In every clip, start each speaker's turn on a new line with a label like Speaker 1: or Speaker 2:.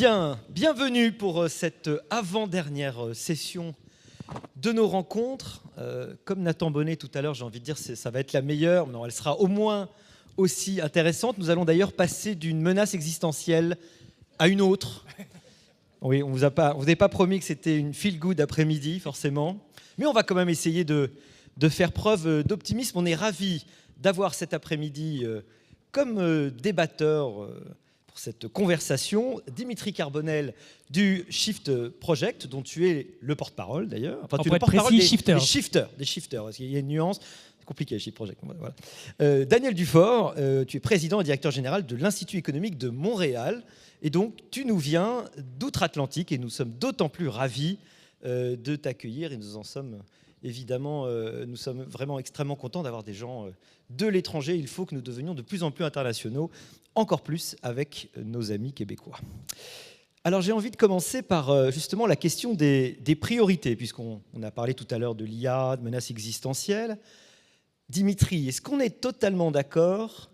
Speaker 1: Bien, bienvenue pour cette avant-dernière session de nos rencontres. Comme Nathan Bonnet tout à l'heure, j'ai envie de dire ça va être la meilleure. Non, elle sera au moins aussi intéressante. Nous allons d'ailleurs passer d'une menace existentielle à une autre. Oui, on vous avait pas promis que c'était une feel-good après-midi, forcément. Mais on va quand même essayer de faire preuve d'optimisme. On est ravis d'avoir cet après-midi comme débatteur pour cette conversation Dimitri Carbonel du Shift Project, dont tu es le porte-parole d'ailleurs.
Speaker 2: Enfin, tu es le porte-parole des
Speaker 1: shifters, parce qu'il y a une nuance. C'est compliqué, Shift Project. Voilà. Daniel Dufort, tu es président et directeur général de l'Institut économique de Montréal. Et donc, tu nous viens d'outre-Atlantique et nous sommes d'autant plus ravis de t'accueillir. Et nous en sommes évidemment, nous sommes vraiment extrêmement contents d'avoir des gens de l'étranger. Il faut que nous devenions de plus en plus internationaux, encore plus avec nos amis québécois. Alors, j'ai envie de commencer par justement la question des priorités, puisqu'on a parlé tout à l'heure de l'IA, de menaces existentielles. Dimitri, est-ce qu'on est totalement d'accord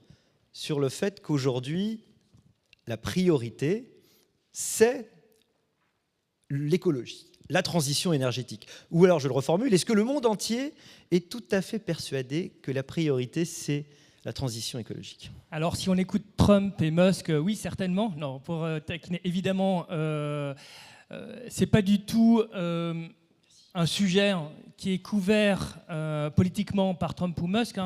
Speaker 1: sur le fait qu'aujourd'hui, la priorité, c'est l'écologie, la transition énergétique? Ou alors, je le reformule, est-ce que le monde entier est tout à fait persuadé que la priorité, c'est la transition écologique?
Speaker 2: Alors, si on écoute Trump et Musk, oui, certainement. Non, pour taquiner, évidemment, c'est pas du tout un sujet qui est couvert politiquement par Trump ou Musk.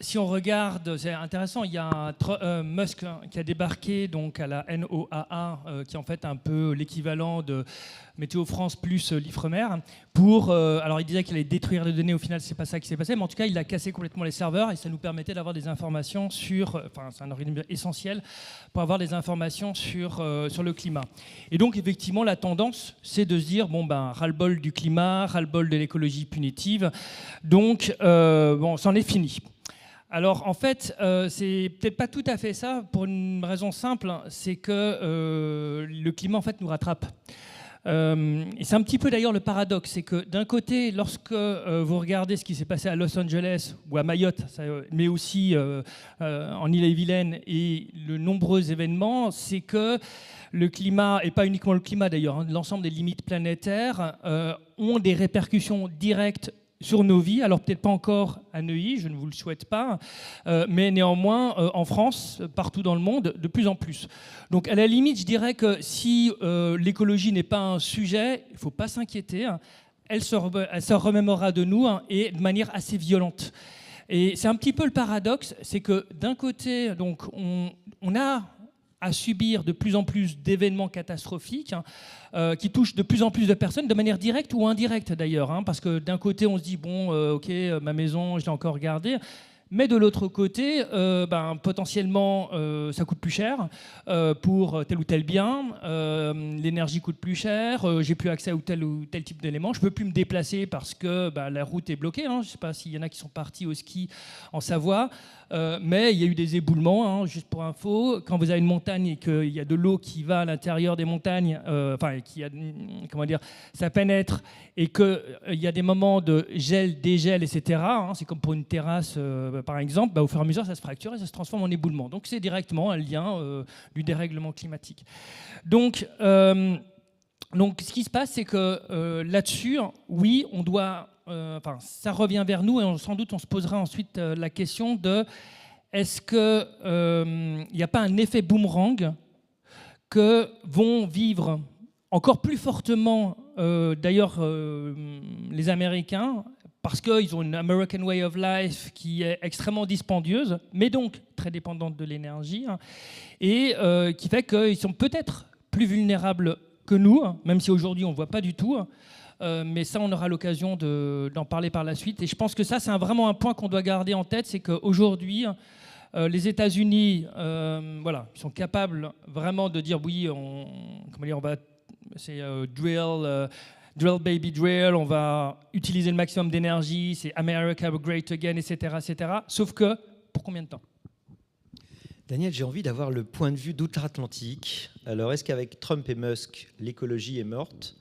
Speaker 2: Si on regarde, c'est intéressant, il y a Musk qui a débarqué donc à la NOAA, qui est en fait un peu l'équivalent de Météo France plus l'Ifremer, alors il disait qu'il allait détruire les données, au final c'est pas ça qui s'est passé, mais en tout cas il a cassé complètement les serveurs et ça nous permettait d'avoir des informations sur, c'est un organisme essentiel pour avoir des informations sur le climat. Et donc effectivement la tendance c'est de se dire, ras-le-bol du climat, ras-le-bol de l'écologie punitive, donc c'en est fini. Alors en fait, c'est peut-être pas tout à fait ça, pour une raison simple, c'est que le climat en fait nous rattrape. Et c'est un petit peu d'ailleurs le paradoxe, c'est que d'un côté, lorsque vous regardez ce qui s'est passé à Los Angeles ou à Mayotte, mais aussi en Ille-et-Vilaine et le nombreux événements, c'est que le climat, et pas uniquement le climat d'ailleurs, l'ensemble des limites planétaires ont des répercussions directes sur nos vies, alors peut-être pas encore à Neuilly, je ne vous le souhaite pas, mais néanmoins en France, partout dans le monde, de plus en plus. Donc à la limite, je dirais que si l'écologie n'est pas un sujet, il ne faut pas s'inquiéter, elle se remémorera de nous et de manière assez violente. Et c'est un petit peu le paradoxe, c'est que d'un côté, donc, on a à subir de plus en plus d'événements catastrophiques qui touchent de plus en plus de personnes, de manière directe ou indirecte d'ailleurs, parce que d'un côté on se dit ok, ma maison je l'ai encore gardée, mais de l'autre côté potentiellement ça coûte plus cher pour tel ou tel bien, l'énergie coûte plus cher, j'ai plus accès à tel ou tel type d'éléments, je peux plus me déplacer parce que la route est bloquée, je ne sais pas s'il y en a qui sont partis au ski en Savoie, mais il y a eu des éboulements, juste pour info, quand vous avez une montagne et qu'il y a de l'eau qui va à l'intérieur des montagnes, ça pénètre et qu'il y a des moments de gel, dégel, etc., c'est comme pour une terrasse par exemple, au fur et à mesure ça se fracture et ça se transforme en éboulement. Donc c'est directement un lien du dérèglement climatique. Donc ce qui se passe, c'est que là-dessus, oui, on doit... ça revient vers nous et sans doute on se posera ensuite la question de est-ce qu'il n'y a pas un effet boomerang que vont vivre encore plus fortement d'ailleurs les Américains, parce qu'ils ont une American Way of Life qui est extrêmement dispendieuse, mais donc très dépendante de l'énergie, et qui fait qu'ils sont peut-être plus vulnérables que nous, même si aujourd'hui on ne voit pas du tout. Mais ça, on aura l'occasion d'en parler par la suite. Et je pense que ça, c'est vraiment un point qu'on doit garder en tête, c'est qu'aujourd'hui, les États-Unis, ils sont capables vraiment de dire oui, c'est drill baby drill, on va utiliser le maximum d'énergie, c'est America Great Again, etc., etc. Sauf que, pour combien de temps ?
Speaker 1: Daniel, j'ai envie d'avoir le point de vue d'outre-Atlantique. Alors, est-ce qu'avec Trump et Musk, l'écologie est morte ?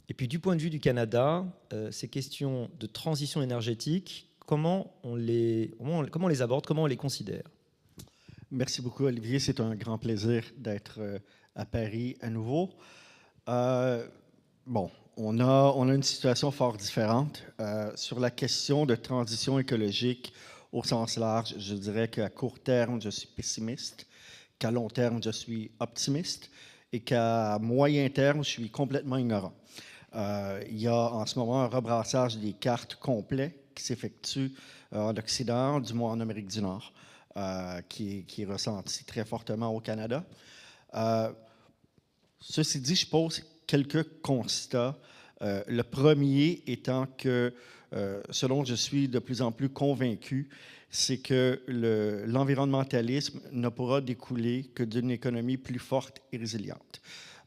Speaker 1: Et puis, du point de vue du Canada, ces questions de transition énergétique, comment on les aborde, comment on les considère ?
Speaker 3: Merci beaucoup, Olivier. C'est un grand plaisir d'être à Paris à nouveau. Bon, on a une situation fort différente. Sur la question de transition écologique au sens large, je dirais qu'à court terme, je suis pessimiste, qu'à long terme, je suis optimiste et qu'à moyen terme, je suis complètement ignorant. Il y a en ce moment un rebrassage des cartes complet qui s'effectue en Occident, du moins en Amérique du Nord, qui est ressenti très fortement au Canada. Ceci dit, je pose quelques constats. Le premier étant que, ce dont je suis de plus en plus convaincu, c'est que l'environnementalisme ne pourra découler que d'une économie plus forte et résiliente.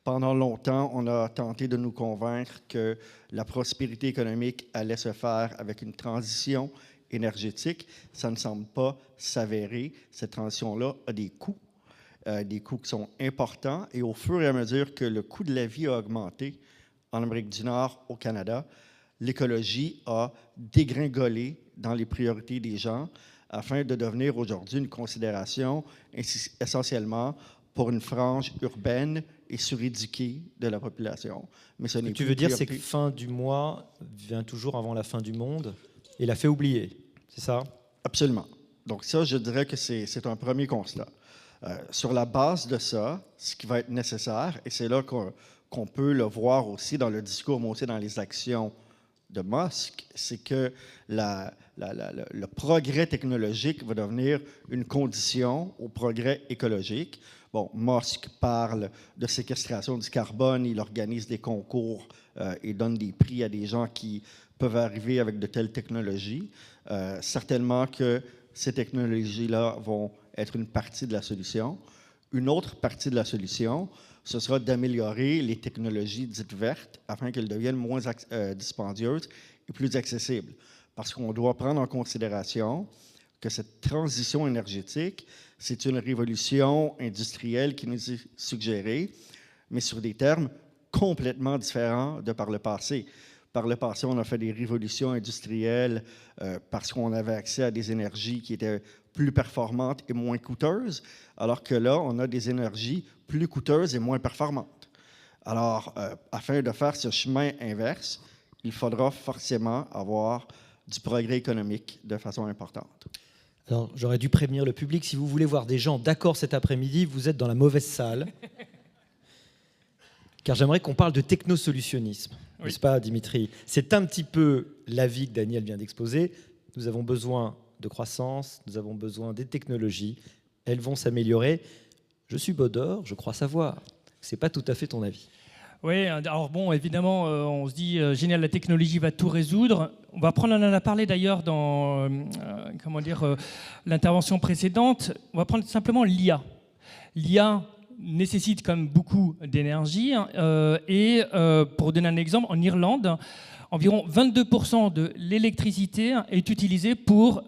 Speaker 3: Pendant longtemps, on a tenté de nous convaincre que la prospérité économique allait se faire avec une transition énergétique. Ça ne semble pas s'avérer. Cette transition-là a des coûts qui sont importants. Et au fur et à mesure que le coût de la vie a augmenté en Amérique du Nord, au Canada, l'écologie a dégringolé dans les priorités des gens afin de devenir aujourd'hui une considération essentiellement pour une frange urbaine et suréduquée de la population. Mais ce n'est
Speaker 1: tu veux dire, c'est que fin du mois vient toujours avant la fin du monde et l'a fait oublier, c'est ça?
Speaker 3: Absolument. Donc ça, je dirais que c'est un premier constat. Sur la base de ça, ce qui va être nécessaire, et c'est là qu'on peut le voir aussi dans le discours, mais aussi dans les actions de Musk, c'est que le progrès technologique va devenir une condition au progrès écologique. Bon, Musk parle de séquestration du carbone, il organise des concours et donne des prix à des gens qui peuvent arriver avec de telles technologies. Certainement que ces technologies-là vont être une partie de la solution. Une autre partie de la solution, ce sera d'améliorer les technologies dites vertes afin qu'elles deviennent moins dispendieuses et plus accessibles. Parce qu'on doit prendre en considération que cette transition énergétique, c'est une révolution industrielle qui nous est suggérée, mais sur des termes complètement différents de par le passé. Par le passé, on a fait des révolutions industrielles parce qu'on avait accès à des énergies qui étaient plus performantes et moins coûteuses, alors que là, on a des énergies plus coûteuses et moins performantes. Alors, afin de faire ce chemin inverse, il faudra forcément avoir du progrès économique de façon importante.
Speaker 1: Alors, j'aurais dû prévenir le public, si vous voulez voir des gens d'accord cet après-midi, vous êtes dans la mauvaise salle. Car j'aimerais qu'on parle de technosolutionnisme, oui. N'est-ce pas, Dimitri? C'est un petit peu l'avis que Daniel vient d'exposer. Nous avons besoin de croissance, nous avons besoin des technologies, elles vont s'améliorer. Je suis Baudor, je crois savoir. Ce n'est pas tout à fait ton avis.
Speaker 2: Oui, alors bon, évidemment, on se dit, génial, la technologie va tout résoudre. On en a parlé d'ailleurs dans l'intervention précédente. On va prendre simplement l'IA. L'IA nécessite quand même beaucoup d'énergie. Pour donner un exemple, en Irlande, environ 22% de l'électricité est utilisée pour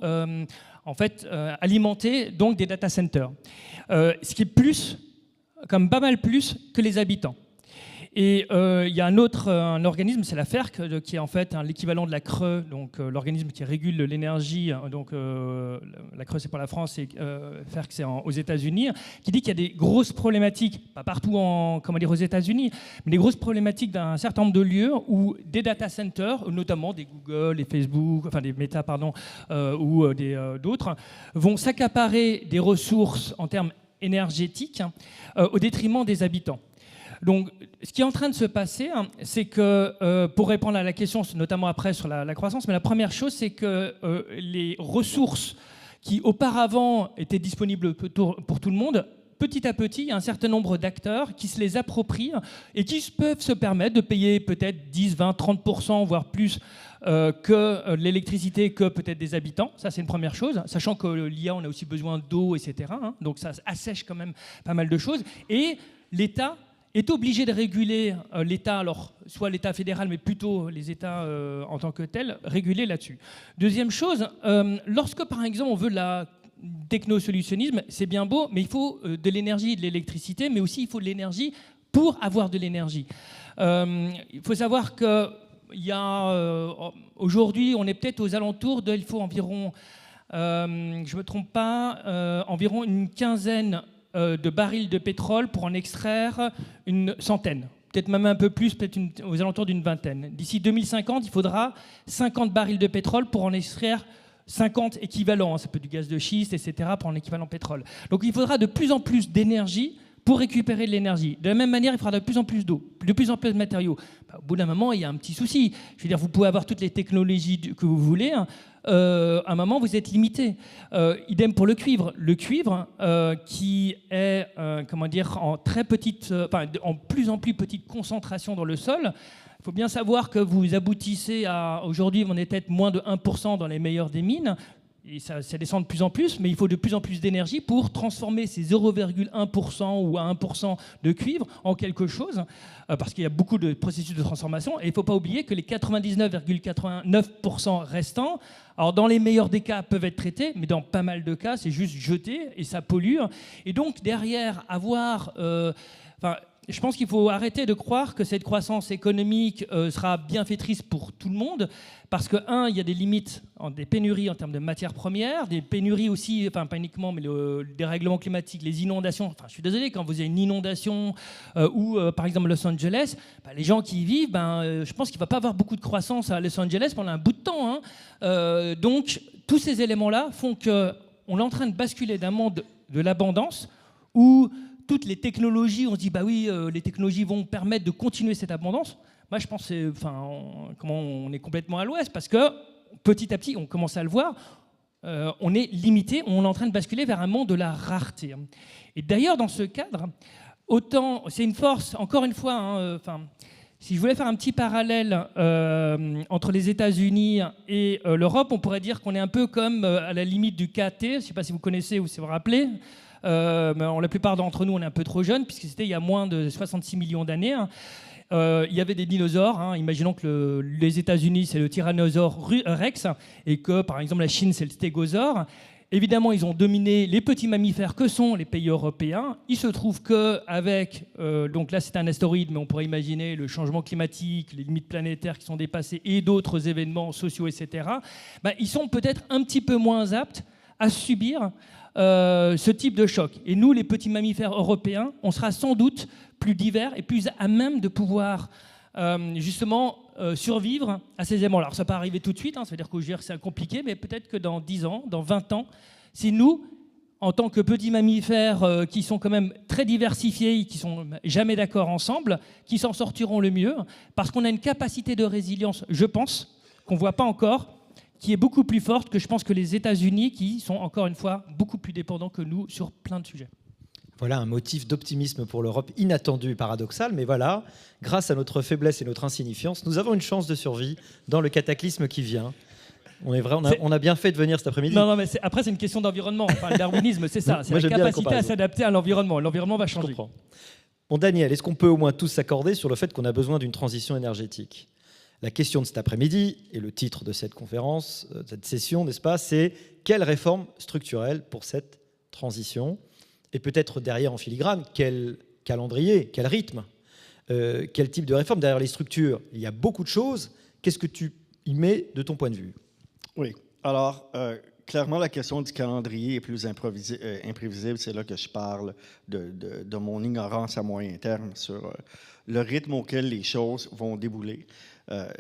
Speaker 2: alimenter donc des data centers. Ce qui est plus, comme pas mal plus que les habitants. Et il y a un organisme, c'est la FERC, qui est en fait l'équivalent de la CRE, donc l'organisme qui régule l'énergie. Donc la CRE, c'est pour la France, et FERC, c'est aux États-Unis, qui dit qu'il y a des grosses problématiques, pas partout aux États-Unis, mais des grosses problématiques dans un certain nombre de lieux où des data centers, notamment des Google, des Facebook, enfin des Meta, pardon, ou d'autres, vont s'accaparer des ressources en termes énergétiques au détriment des habitants. Donc, ce qui est en train de se passer, c'est que, pour répondre à la question, notamment après sur la croissance, mais la première chose, c'est que les ressources qui auparavant étaient disponibles pour tout le monde, petit à petit, il y a un certain nombre d'acteurs qui se les approprient et qui peuvent se permettre de payer peut-être 10, 20, 30%, voire plus que l'électricité, que peut-être des habitants. Ça, c'est une première chose. Sachant que l'IA, on a aussi besoin d'eau, etc. Donc, ça assèche quand même pas mal de choses. Et l'État est obligé de réguler l'État, alors soit l'État fédéral, mais plutôt les États en tant que tels, réguler là-dessus. Deuxième chose, lorsque par exemple on veut la technosolutionnisme, c'est bien beau, mais il faut de l'énergie et de l'électricité, mais aussi il faut de l'énergie pour avoir de l'énergie. Il faut savoir que aujourd'hui, on est peut-être aux alentours il faut environ, je ne me trompe pas, environ une quinzaine de barils de pétrole pour en extraire une centaine. Peut-être même un peu plus, peut-être aux alentours d'une vingtaine. D'ici 2050, il faudra 50 barils de pétrole pour en extraire 50 équivalents. Ça peut être du gaz de schiste, etc., pour un équivalent pétrole. Donc il faudra de plus en plus d'énergie pour récupérer de l'énergie. De la même manière, il faudra de plus en plus d'eau, de plus en plus de matériaux. Au bout d'un moment, il y a un petit souci. Je veux dire, vous pouvez avoir toutes les technologies que vous voulez. À un moment, vous êtes limité. Idem pour le cuivre. Le cuivre, qui est en très petite, en plus en plus petite concentration dans le sol. Il faut bien savoir que vous aboutissez à, aujourd'hui, on est peut-être moins de 1% dans les meilleures des mines. Et ça descend de plus en plus, mais il faut de plus en plus d'énergie pour transformer ces 0,1% ou à 1% de cuivre en quelque chose, parce qu'il y a beaucoup de processus de transformation. Et il ne faut pas oublier que les 99,89% restants, alors dans les meilleurs des cas, peuvent être traités, mais dans pas mal de cas, c'est juste jeté et ça pollue. Et donc, derrière, je pense qu'il faut arrêter de croire que cette croissance économique sera bienfaitrice pour tout le monde, parce que, il y a des limites, des pénuries en termes de matières premières, des pénuries aussi, pas uniquement, mais le dérèglement climatique, les inondations. Je suis désolé, quand vous avez une inondation ou, par exemple, Los Angeles, les gens qui y vivent, je pense qu'il ne va pas avoir beaucoup de croissance à Los Angeles pendant un bout de temps. Donc, tous ces éléments-là font qu'on est en train de basculer d'un monde de l'abondance où toutes les technologies, on se dit, les technologies vont permettre de continuer cette abondance. Moi, je pense on est complètement à l'ouest, parce que petit à petit, on commence à le voir, on est limité, on est en train de basculer vers un monde de la rareté. Et d'ailleurs, dans ce cadre, c'est une force, encore une fois, si je voulais faire un petit parallèle entre les États-Unis et l'Europe, on pourrait dire qu'on est un peu comme à la limite du KT, je ne sais pas si vous connaissez ou si vous vous rappelez. La plupart d'entre nous, on est un peu trop jeunes, puisque c'était il y a moins de 66 millions d'années. Il y avait des dinosaures. Imaginons que les États-Unis, c'est le Tyrannosaure Rex, et que, par exemple, la Chine, c'est le Stégosaure. Évidemment, ils ont dominé les petits mammifères que sont les pays européens. Il se trouve qu'avec, donc là c'est un astéroïde, mais on pourrait imaginer le changement climatique, les limites planétaires qui sont dépassées et d'autres événements sociaux, etc., ils sont peut-être un petit peu moins aptes à subir ce type de choc. Et nous, les petits mammifères européens, on sera sans doute plus divers et plus à même de pouvoir survivre à ces éléments. Alors ça ne va pas arriver tout de suite, ça veut dire que c'est compliqué, mais peut-être que dans 10 ans, dans 20 ans, c'est nous, en tant que petits mammifères qui sont quand même très diversifiés, qui ne sont jamais d'accord ensemble, qui s'en sortiront le mieux, parce qu'on a une capacité de résilience, je pense, qu'on ne voit pas encore, qui est beaucoup plus forte que je pense que les États-Unis, qui sont encore une fois beaucoup plus dépendants que nous sur plein de sujets.
Speaker 1: Voilà un motif d'optimisme pour l'Europe inattendu et paradoxal, mais voilà, grâce à notre faiblesse et notre insignifiance, nous avons une chance de survie dans le cataclysme qui vient. On a bien fait de venir cet après-midi.
Speaker 2: Non, mais après c'est une question d'environnement. Le darwinisme, c'est ça, c'est la capacité à s'adapter à l'environnement. L'environnement va changer.
Speaker 1: Bon, Daniel, est-ce qu'on peut au moins tous s'accorder sur le fait qu'on a besoin d'une transition énergétique ? La question de cet après-midi, et le titre de cette conférence, cette session, n'est-ce pas, c'est quelle réforme structurelle pour cette transition ? Et peut-être derrière en filigrane, quel calendrier, quel rythme, quel type de réforme ? Derrière les structures, il y a beaucoup de choses. Qu'est-ce que tu y mets de ton point de vue ?
Speaker 3: Oui. Alors, clairement, la question du calendrier est plus imprévisible. C'est là que je parle de mon ignorance à moyen terme sur le rythme auquel les choses vont débouler.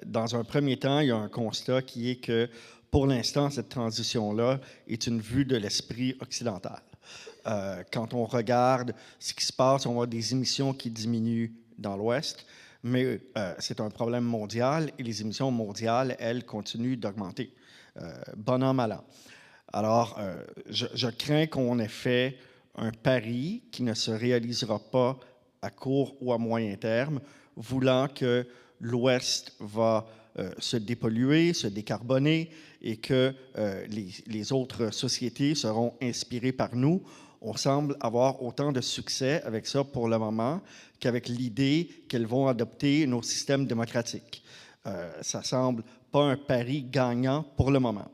Speaker 3: Dans un premier temps, il y a un constat qui est que, pour l'instant, cette transition-là est une vue de l'esprit occidental. Quand on regarde ce qui se passe, on voit des émissions qui diminuent dans l'Ouest, mais c'est un problème mondial et les émissions mondiales, elles, continuent d'augmenter, bon an, mal an. Alors, je crains qu'on ait fait un pari qui ne se réalisera pas à court ou à moyen terme, voulant que l'Ouest va se dépolluer, se décarboner et que les autres sociétés seront inspirées par nous. On semble avoir autant de succès avec ça pour le moment qu'avec l'idée qu'elles vont adopter nos systèmes démocratiques. Ça semble pas un pari gagnant pour le moment.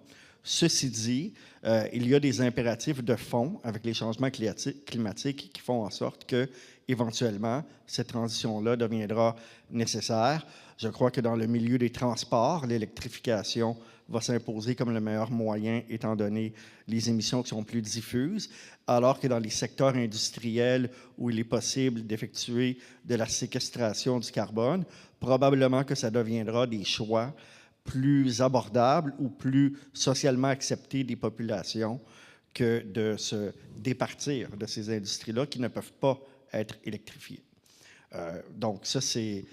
Speaker 3: Ceci dit, il y a des impératifs de fond avec les changements climatiques qui font en sorte que, éventuellement, cette transition-là deviendra nécessaire. Je crois que dans le milieu des transports, l'électrification va s'imposer comme le meilleur moyen, étant donné les émissions qui sont plus diffuses, alors que dans les secteurs industriels où il est possible d'effectuer de la séquestration du carbone, probablement que ça deviendra des choix plus abordables ou plus socialement acceptés des populations que de se départir de ces industries-là qui ne peuvent pas être électrifiées. Donc ça, c'est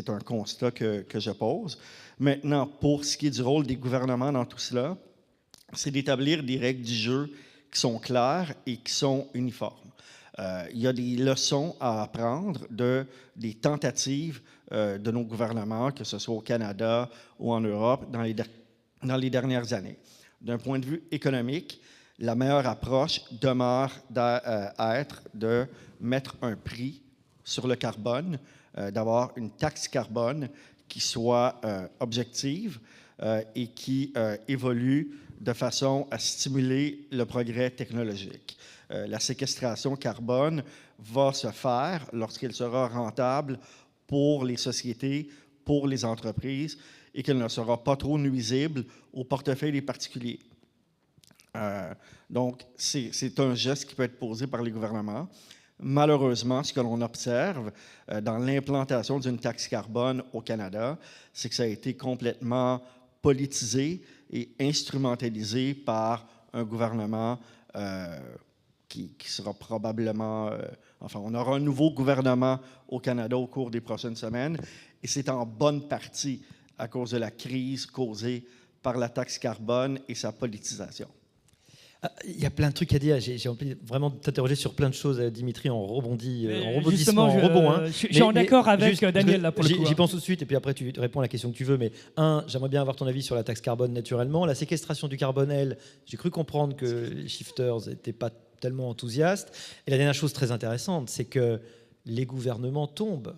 Speaker 3: un constat que je pose. Maintenant, pour ce qui est du rôle des gouvernements dans tout cela, c'est d'établir des règles du jeu qui sont claires et qui sont uniformes. Il y a des leçons à apprendre des tentatives de nos gouvernements, que ce soit au Canada ou en Europe, dans les dernières années. D'un point de vue économique, la meilleure approche demeure d'être de mettre un prix sur le carbone, d'avoir une taxe carbone qui soit objective et qui évolue de façon à stimuler le progrès technologique. La séquestration carbone va se faire lorsqu'elle sera rentable pour les sociétés, pour les entreprises, et qu'elle ne sera pas trop nuisible au portefeuille des particuliers. Donc, c'est un geste qui peut être posé par les gouvernements. Malheureusement, ce que l'on observe dans l'implantation d'une taxe carbone au Canada, c'est que ça a été complètement politisé et instrumentalisé par un gouvernement qui sera probablement... enfin, on aura un nouveau gouvernement au Canada au cours des prochaines semaines, et c'est en bonne partie à cause de la crise causée par la taxe carbone et sa politisation.
Speaker 1: Il y a plein de trucs à dire. J'ai envie vraiment de t'interroger sur plein de choses, Dimitri, en rebondissement,
Speaker 2: justement,
Speaker 1: en rebond. Hein.
Speaker 2: Je suis en accord avec Daniel là pour le coup.
Speaker 1: J'y pense tout de suite, et puis après tu réponds à la question que tu veux. Mais j'aimerais bien avoir ton avis sur la taxe carbone naturellement. La séquestration du carbone, j'ai cru comprendre que les shifters n'étaient pas tellement enthousiastes. Et la dernière chose très intéressante, c'est que les gouvernements tombent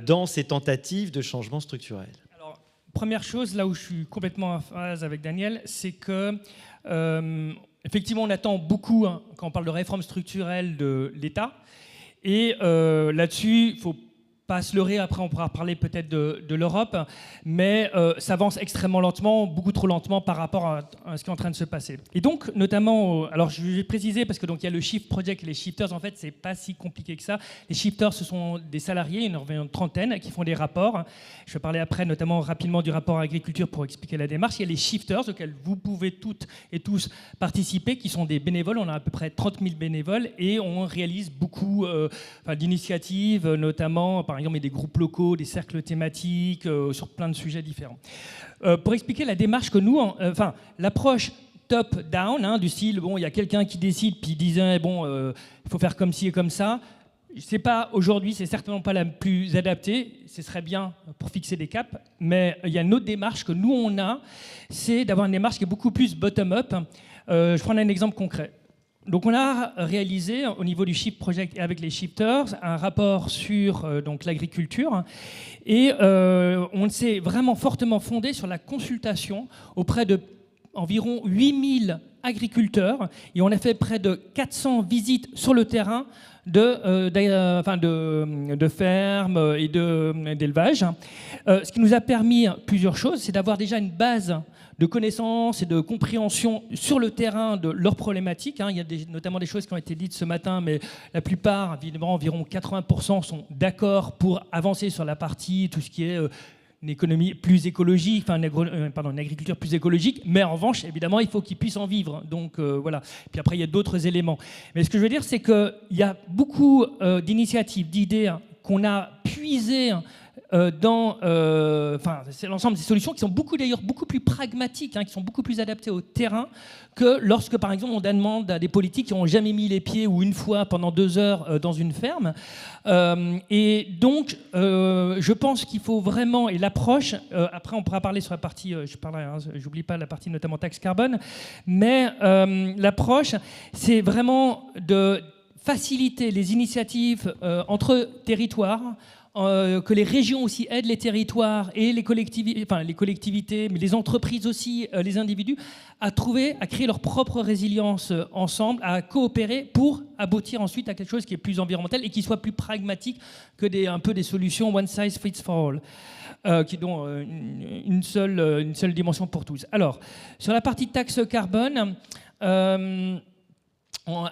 Speaker 1: dans ces tentatives de changement structurel.
Speaker 2: Alors, première chose, là où je suis complètement en phase avec Daniel, c'est que effectivement, on attend beaucoup quand on parle de réforme structurelle de l'État. Et là-dessus, il ne faut pas se leurrer. Après, on pourra parler peut-être de l'Europe. Mais ça avance extrêmement lentement, beaucoup trop lentement par rapport à ce qui est en train de se passer. Et donc, notamment, alors je vais préciser, parce que donc il y a le Shift Project et les shifters. En fait, ce n'est pas si compliqué que ça. Les shifters, ce sont des salariés, il y en a une trentaine, qui font des rapports. Je vais parler après, notamment rapidement, du rapport agriculture pour expliquer la démarche. Il y a les shifters, auxquels vous pouvez toutes et tous participer, qui sont des bénévoles. On a à peu près 30 000 bénévoles et on réalise beaucoup d'initiatives, notamment, par exemple, des groupes locaux, des cercles thématiques, sur plein de sujets différents. Pour expliquer la démarche que nous, l'approche top-down, du style, bon, il y a quelqu'un qui décide, puis il disait, bon, il faut faire comme ci et comme ça. C'est pas aujourd'hui, c'est certainement pas la plus adaptée. Ce serait bien pour fixer des caps, mais il y a une autre démarche que nous on a, c'est d'avoir une démarche qui est beaucoup plus bottom-up. Je prends un exemple concret. Donc on a réalisé au niveau du Shift Project et avec les shifters un rapport sur donc l'agriculture et on s'est vraiment fortement fondé sur la consultation auprès de environ 8000 agriculteurs et on a fait près de 400 visites sur le terrain de fermes et d'élevage. Ce qui nous a permis plusieurs choses, c'est d'avoir déjà une base de connaissances et de compréhension sur le terrain de leurs problématiques. Il y a notamment des choses qui ont été dites ce matin, mais la plupart, évidemment, environ 80% sont d'accord pour avancer sur la partie, tout ce qui est une économie plus écologique, une agriculture plus écologique, mais en revanche, évidemment, il faut qu'ils puissent en vivre. Donc voilà. Puis après, il y a d'autres éléments. Mais ce que je veux dire, c'est qu'il y a beaucoup d'initiatives, d'idées qu'on a puisées c'est l'ensemble des solutions qui sont d'ailleurs beaucoup plus pragmatiques, qui sont beaucoup plus adaptées au terrain que lorsque, par exemple, on demande à des politiques qui n'ont jamais mis les pieds ou une fois pendant 2 heures dans une ferme. Et donc, je pense qu'il faut vraiment, et l'approche, après on pourra parler sur la partie, j'oublie pas la partie notamment taxe carbone, mais l'approche, c'est vraiment de faciliter les initiatives entre territoires, que les régions aussi aident les territoires et les collectivités, mais les entreprises aussi, les individus, à créer leur propre résilience ensemble, à coopérer pour aboutir ensuite à quelque chose qui est plus environnemental et qui soit plus pragmatique que un peu des solutions one size fits for all, qui ont une seule dimension pour tous. Alors, sur la partie taxe carbone,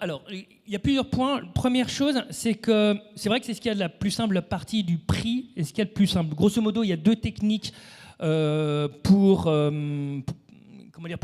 Speaker 2: alors, il y a plusieurs points. Première chose, c'est vrai que c'est ce qu'il y a de la plus simple partie du prix et ce qu'il y a de plus simple. Grosso modo, il y a deux techniques pour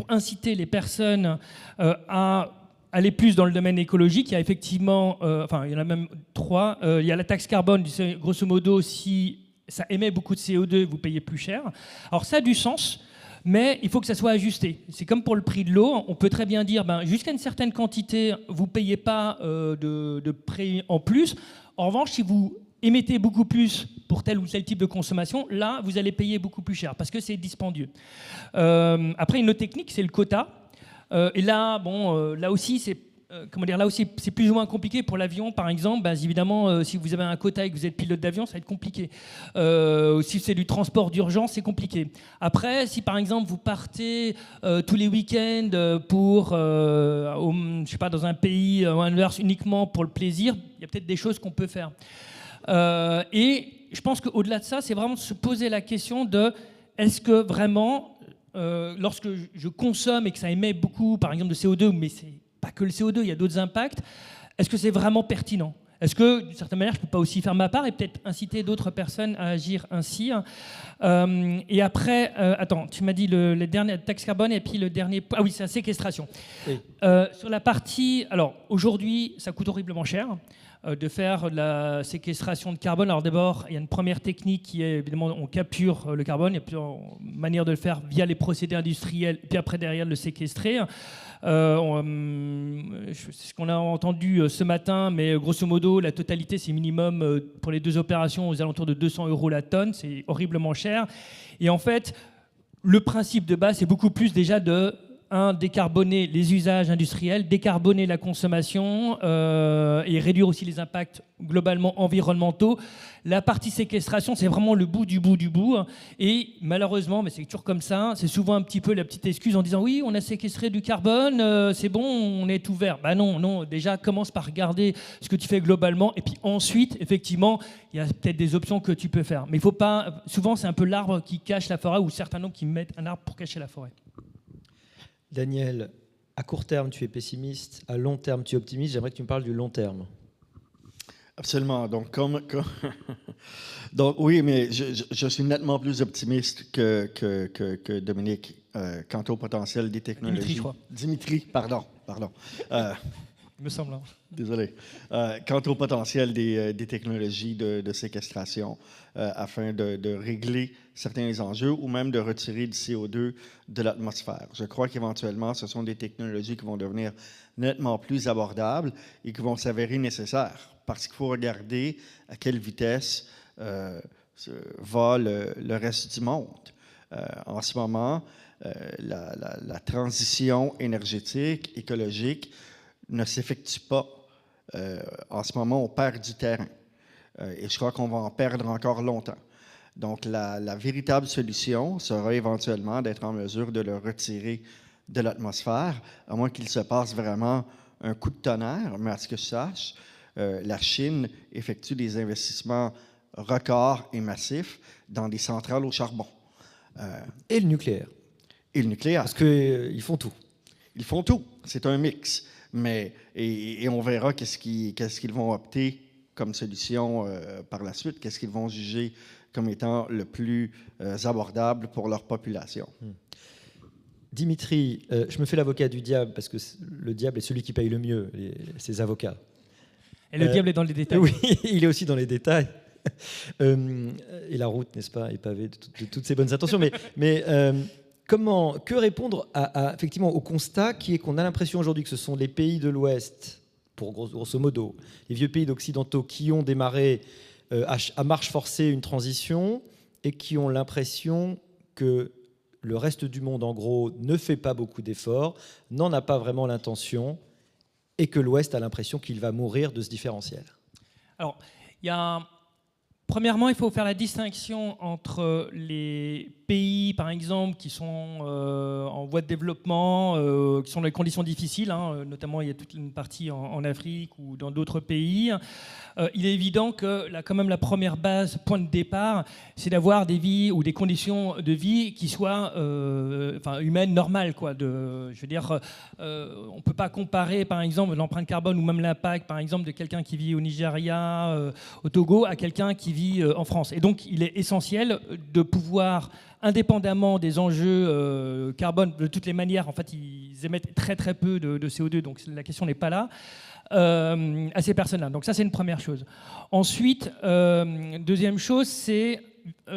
Speaker 2: inciter les personnes à aller plus dans le domaine écologique. Il y a effectivement, il y en a même trois. Il y a la taxe carbone, grosso modo, si ça émet beaucoup de CO2, vous payez plus cher. Alors ça a du sens. Mais il faut que ça soit ajusté. C'est comme pour le prix de l'eau. On peut très bien dire, jusqu'à une certaine quantité, vous ne payez pas de prix en plus. En revanche, si vous émettez beaucoup plus pour tel ou tel type de consommation, là, vous allez payer beaucoup plus cher parce que c'est dispendieux. Après, une autre technique, c'est le quota. Et là, là aussi, c'est plus ou moins compliqué pour l'avion, par exemple. Évidemment, si vous avez un quota et que vous êtes pilote d'avion, ça va être compliqué. Si c'est du transport d'urgence, c'est compliqué. Après, si par exemple vous partez tous les week-ends pour, je sais pas, dans un pays uniquement pour le plaisir, il y a peut-être des choses qu'on peut faire. Et je pense qu'au-delà de ça, c'est vraiment de se poser la question de est-ce que vraiment, lorsque je consomme et que ça émet beaucoup, par exemple, de CO2, mais c'est pas que le CO2, il y a d'autres impacts. Est-ce que c'est vraiment pertinent ? Est-ce que, d'une certaine manière, je ne peux pas aussi faire ma part et peut-être inciter d'autres personnes à agir ainsi ? Et après, attends, tu m'as dit le dernier taxe carbone et puis le dernier... Ah oui, c'est la séquestration. Oui. Sur la partie... Alors, aujourd'hui, ça coûte horriblement cher de faire de la séquestration de carbone. Alors d'abord, il y a une première technique qui est, évidemment, on capture le carbone. Il y a plusieurs manières de le faire via les procédés industriels, puis après, derrière, de le séquestrer. C'est ce qu'on a entendu ce matin, mais grosso modo, la totalité, c'est minimum pour les deux opérations aux alentours de 200 € la tonne. C'est horriblement cher. Et en fait, le principe de base, c'est beaucoup plus déjà de décarboner les usages industriels, décarboner la consommation et réduire aussi les impacts globalement environnementaux. La partie séquestration, c'est vraiment le bout du bout du bout. Et malheureusement, mais c'est toujours comme ça, c'est souvent un petit peu la petite excuse en disant « Oui, on a séquestré du carbone, c'est bon, on est tout vert. » Non, déjà, commence par regarder ce que tu fais globalement. Et puis ensuite, effectivement, il y a peut-être des options que tu peux faire. Mais il faut pas... Souvent, c'est un peu l'arbre qui cache la forêt ou certains nombres qui mettent un arbre pour cacher la forêt.
Speaker 1: Daniel, à court terme, tu es pessimiste. À long terme, tu es optimiste. J'aimerais que tu me parles du long terme.
Speaker 3: Absolument. Donc, Donc oui, mais je suis nettement plus optimiste que Dominique quant au potentiel des technologies.
Speaker 2: Dimitri, je crois.
Speaker 3: Dimitri, pardon.
Speaker 2: Il me semble.
Speaker 3: Désolé. Quant au potentiel des technologies de séquestration afin de régler certains enjeux ou même de retirer du CO2 de l'atmosphère. Je crois qu'éventuellement, ce sont des technologies qui vont devenir nettement plus abordables et qui vont s'avérer nécessaires parce qu'il faut regarder à quelle vitesse va le reste du monde. En ce moment, la transition énergétique, écologique, ne s'effectue pas. En ce moment, on perd du terrain. Et je crois qu'on va en perdre encore longtemps. Donc, la véritable solution sera éventuellement d'être en mesure de le retirer de l'atmosphère, à moins qu'il se passe vraiment un coup de tonnerre. Mais à ce que je sache, la Chine effectue des investissements records et massifs dans des centrales au charbon.
Speaker 1: Et le nucléaire.
Speaker 3: Et le nucléaire.
Speaker 1: Parce qu'ils font tout.
Speaker 3: Ils font tout. C'est un mix. Et on verra qu'est-ce qu'ils vont opter comme solution par la suite, qu'est-ce qu'ils vont juger comme étant le plus abordable pour leur population.
Speaker 1: Dimitri, je me fais l'avocat du diable parce que le diable est celui qui paye le mieux, ses avocats.
Speaker 2: Et le diable est dans les détails.
Speaker 1: Oui, il est aussi dans les détails. Et la route, n'est-ce pas, est pavée de toutes ces bonnes intentions. Que répondre effectivement au constat qui est qu'on a l'impression aujourd'hui que ce sont les pays de l'Ouest, pour grosso modo, les vieux pays d'occidentaux qui ont démarré à marche forcée une transition et qui ont l'impression que le reste du monde, en gros, ne fait pas beaucoup d'efforts, n'en a pas vraiment l'intention et que l'Ouest a l'impression qu'il va mourir de ce différentiel.
Speaker 2: Alors, il y a Premièrement, il faut faire la distinction entre les pays, par exemple, qui sont en voie de développement, qui sont dans des conditions difficiles, notamment il y a toute une partie en Afrique ou dans d'autres pays. Il est évident que quand même la première base, point de départ, c'est d'avoir des vies ou des conditions de vie qui soient humaines, normales, quoi. On ne peut pas comparer, par exemple, l'empreinte carbone ou même l'impact, par exemple, de quelqu'un qui vit au Nigeria, au Togo, à quelqu'un qui vit en France. Et donc, il est essentiel de pouvoir, indépendamment des enjeux carbone, de toutes les manières, en fait, ils émettent très très peu de CO2, donc la question n'est pas là, à ces personnes-là. Donc ça, c'est une première chose. Ensuite, deuxième chose, c'est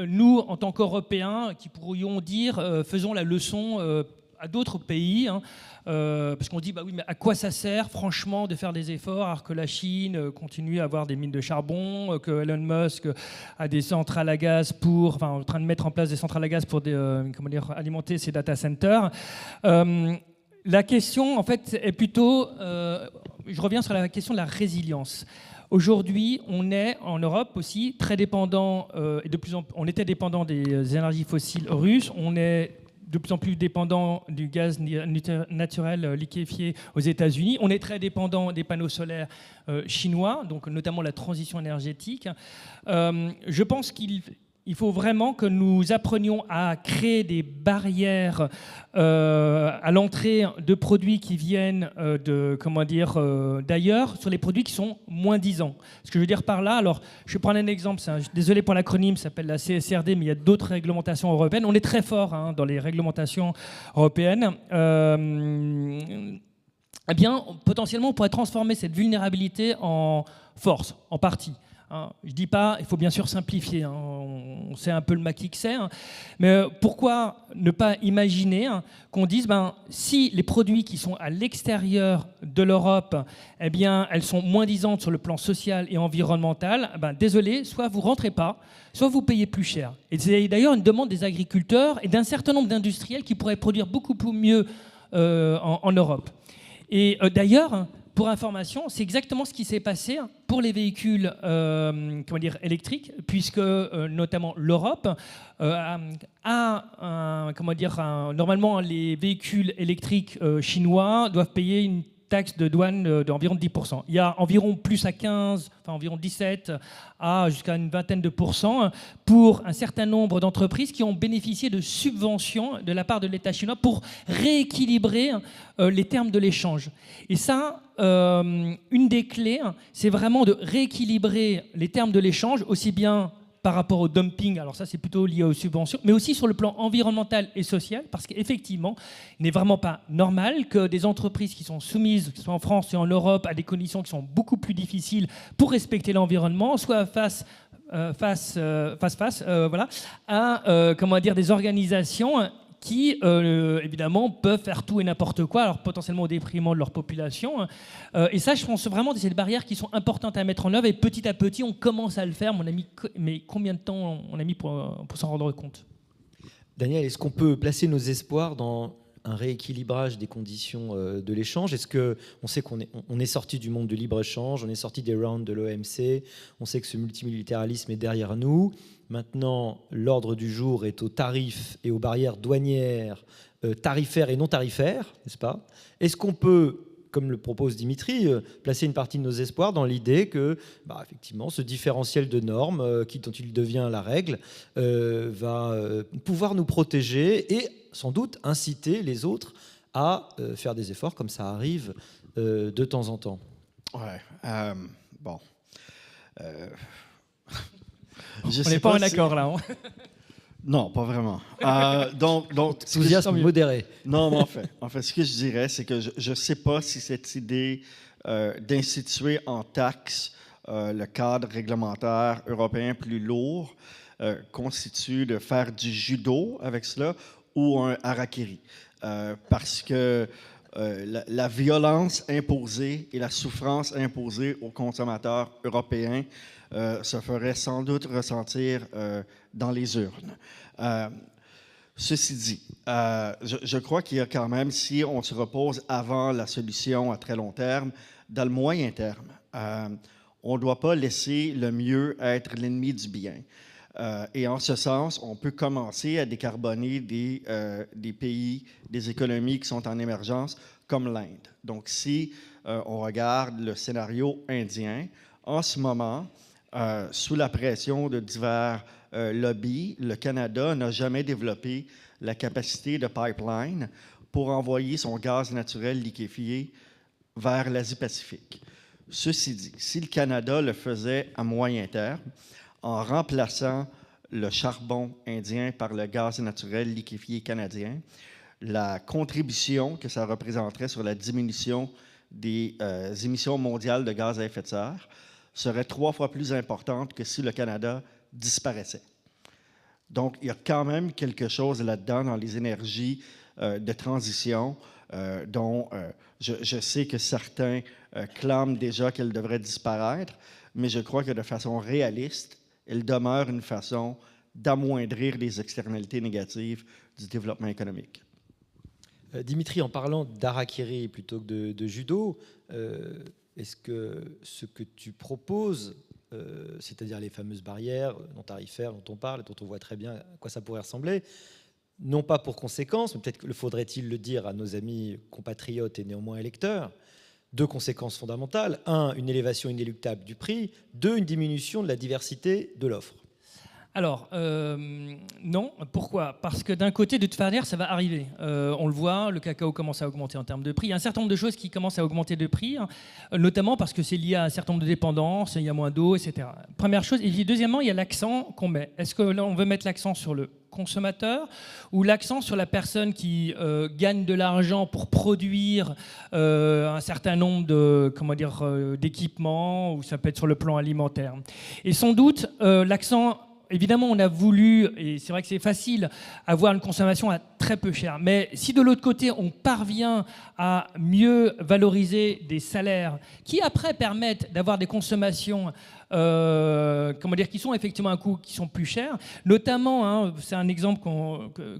Speaker 2: nous, en tant qu'Européens, qui pourrions dire, faisons la leçon à d'autres pays, parce qu'on dit, bah oui, mais à quoi ça sert, franchement, de faire des efforts, alors que la Chine continue à avoir des mines de charbon, que Elon Musk a des centrales à gaz en train de mettre en place des centrales à gaz pour alimenter ses data centers. La question, en fait, est plutôt, je reviens sur la question de la résilience. Aujourd'hui, on est en Europe aussi très dépendant, et on était dépendant des énergies fossiles russes, on est de plus en plus dépendant du gaz naturel liquéfié aux États-Unis. On est très dépendant des panneaux solaires chinois, donc notamment la transition énergétique. Je pense qu'il faut vraiment que nous apprenions à créer des barrières à l'entrée de produits qui viennent d'ailleurs, sur les produits qui sont moins disants. Ce que je veux dire par là, alors je vais prendre un exemple, désolé pour l'acronyme, ça s'appelle la CSRD, mais il y a d'autres réglementations européennes. On est très fort dans les réglementations européennes. Eh bien, potentiellement, on pourrait transformer cette vulnérabilité en force, en partie. Je ne dis pas, il faut bien sûr simplifier, on sait un peu le maquis que c'est, mais pourquoi ne pas imaginer qu'on dise, si les produits qui sont à l'extérieur de l'Europe, eh bien, elles sont moins disantes sur le plan social et environnemental, désolé, soit vous ne rentrez pas, soit vous payez plus cher. Et c'est d'ailleurs une demande des agriculteurs et d'un certain nombre d'industriels qui pourraient produire beaucoup mieux en Europe. Et d'ailleurs, pour information, c'est exactement ce qui s'est passé pour les véhicules électriques, puisque notamment l'Europe normalement les véhicules électriques chinois doivent payer une taxe de douane d'environ 10%. Il y a environ plus à 15, environ 17 à jusqu'à une vingtaine de pourcents pour un certain nombre d'entreprises qui ont bénéficié de subventions de la part de l'État chinois pour rééquilibrer les termes de l'échange. Et ça, une des clés, c'est vraiment de rééquilibrer les termes de l'échange, aussi bien par rapport au dumping, alors ça c'est plutôt lié aux subventions, mais aussi sur le plan environnemental et social, parce qu'effectivement, il n'est vraiment pas normal que des entreprises qui sont soumises, que ce soit en France et en Europe, à des conditions qui sont beaucoup plus difficiles pour respecter l'environnement, soient face à des organisations qui, évidemment, peuvent faire tout et n'importe quoi, alors potentiellement au détriment de leur population. Et ça, je pense vraiment que c'est des barrières qui sont importantes à mettre en œuvre, et petit à petit, on commence à le faire. Mais combien de temps on a mis pour s'en rendre compte ?
Speaker 1: Daniel, est-ce qu'on peut placer nos espoirs dans un rééquilibrage des conditions de l'échange ? Est-ce qu'on sait qu'on est sorti du monde du libre-échange, on est sorti des rounds de l'OMC, on sait que ce multilatéralisme est derrière nous. Maintenant, l'ordre du jour est aux tarifs et aux barrières douanières, tarifaires et non tarifaires, n'est-ce pas ? Est-ce qu'on peut, comme le propose Dimitri, placer une partie de nos espoirs dans l'idée que, effectivement, ce différentiel de normes, dont il devient la règle, va pouvoir nous protéger et sans doute inciter les autres à faire des efforts, comme ça arrive de temps en temps ?
Speaker 3: Ouais.
Speaker 2: On n'est pas en accord là.
Speaker 3: Non, pas vraiment. Donc,
Speaker 1: enthousiasme modéré.
Speaker 3: Non, mais en fait, ce que je dirais, c'est que je ne sais pas si cette idée d'instituer en taxe le cadre réglementaire européen plus lourd constitue de faire du judo avec cela ou un harakiri. Parce que la violence imposée et la souffrance imposée aux consommateurs européens se ferait sans doute ressentir dans les urnes. Ceci dit, je crois qu'il y a quand même, si on se repose avant la solution à très long terme, dans le moyen terme, on ne doit pas laisser le mieux être l'ennemi du bien. Et en ce sens, on peut commencer à décarboner des pays, des économies qui sont en émergence, comme l'Inde. Donc, si on regarde le scénario indien, en ce moment, sous la pression de divers lobbies, le Canada n'a jamais développé la capacité de pipeline pour envoyer son gaz naturel liquéfié vers l'Asie-Pacifique. Ceci dit, si le Canada le faisait à moyen terme, en remplaçant le charbon indien par le gaz naturel liquéfié canadien, la contribution que ça représenterait sur la diminution des émissions mondiales de gaz à effet de serre serait 3 fois plus importante que si le Canada disparaissait. Donc, il y a quand même quelque chose là-dedans dans les énergies de transition dont je sais que certains clament déjà qu'elles devraient disparaître, mais je crois que de façon réaliste, elle demeure une façon d'amoindrir les externalités négatives du développement économique.
Speaker 1: Dimitri, en parlant d'harakiri plutôt que de judo, est-ce que ce que tu proposes, c'est-à-dire les fameuses barrières non tarifaires dont on parle, dont on voit très bien à quoi ça pourrait ressembler, non pas pour conséquence, mais peut-être faudrait-il le dire à nos amis compatriotes et néanmoins électeurs, 2 conséquences fondamentales. 1, une élévation inéluctable du prix. 2, une diminution de la diversité de l'offre.
Speaker 2: Alors, non. Pourquoi? Parce que d'un côté, de toute manière, ça va arriver. On le voit, le cacao commence à augmenter en termes de prix. Il y a un certain nombre de choses qui commencent à augmenter de prix, hein, notamment parce que c'est lié à un certain nombre de dépendances, il y a moins d'eau, etc. Première chose. Et puis, deuxièmement, il y a l'accent qu'on met. Est-ce que là, on veut mettre l'accent sur le consommateur ou l'accent sur la personne qui gagne de l'argent pour produire un certain nombre de, d'équipements, ou ça peut être sur le plan alimentaire. Et sans doute, l'accent... Évidemment, on a voulu, et c'est vrai que c'est facile, avoir une consommation à très peu cher. Mais si de l'autre côté, on parvient à mieux valoriser des salaires qui après permettent d'avoir des consommations qui sont effectivement un coût qui sont plus chers, notamment, hein, c'est un exemple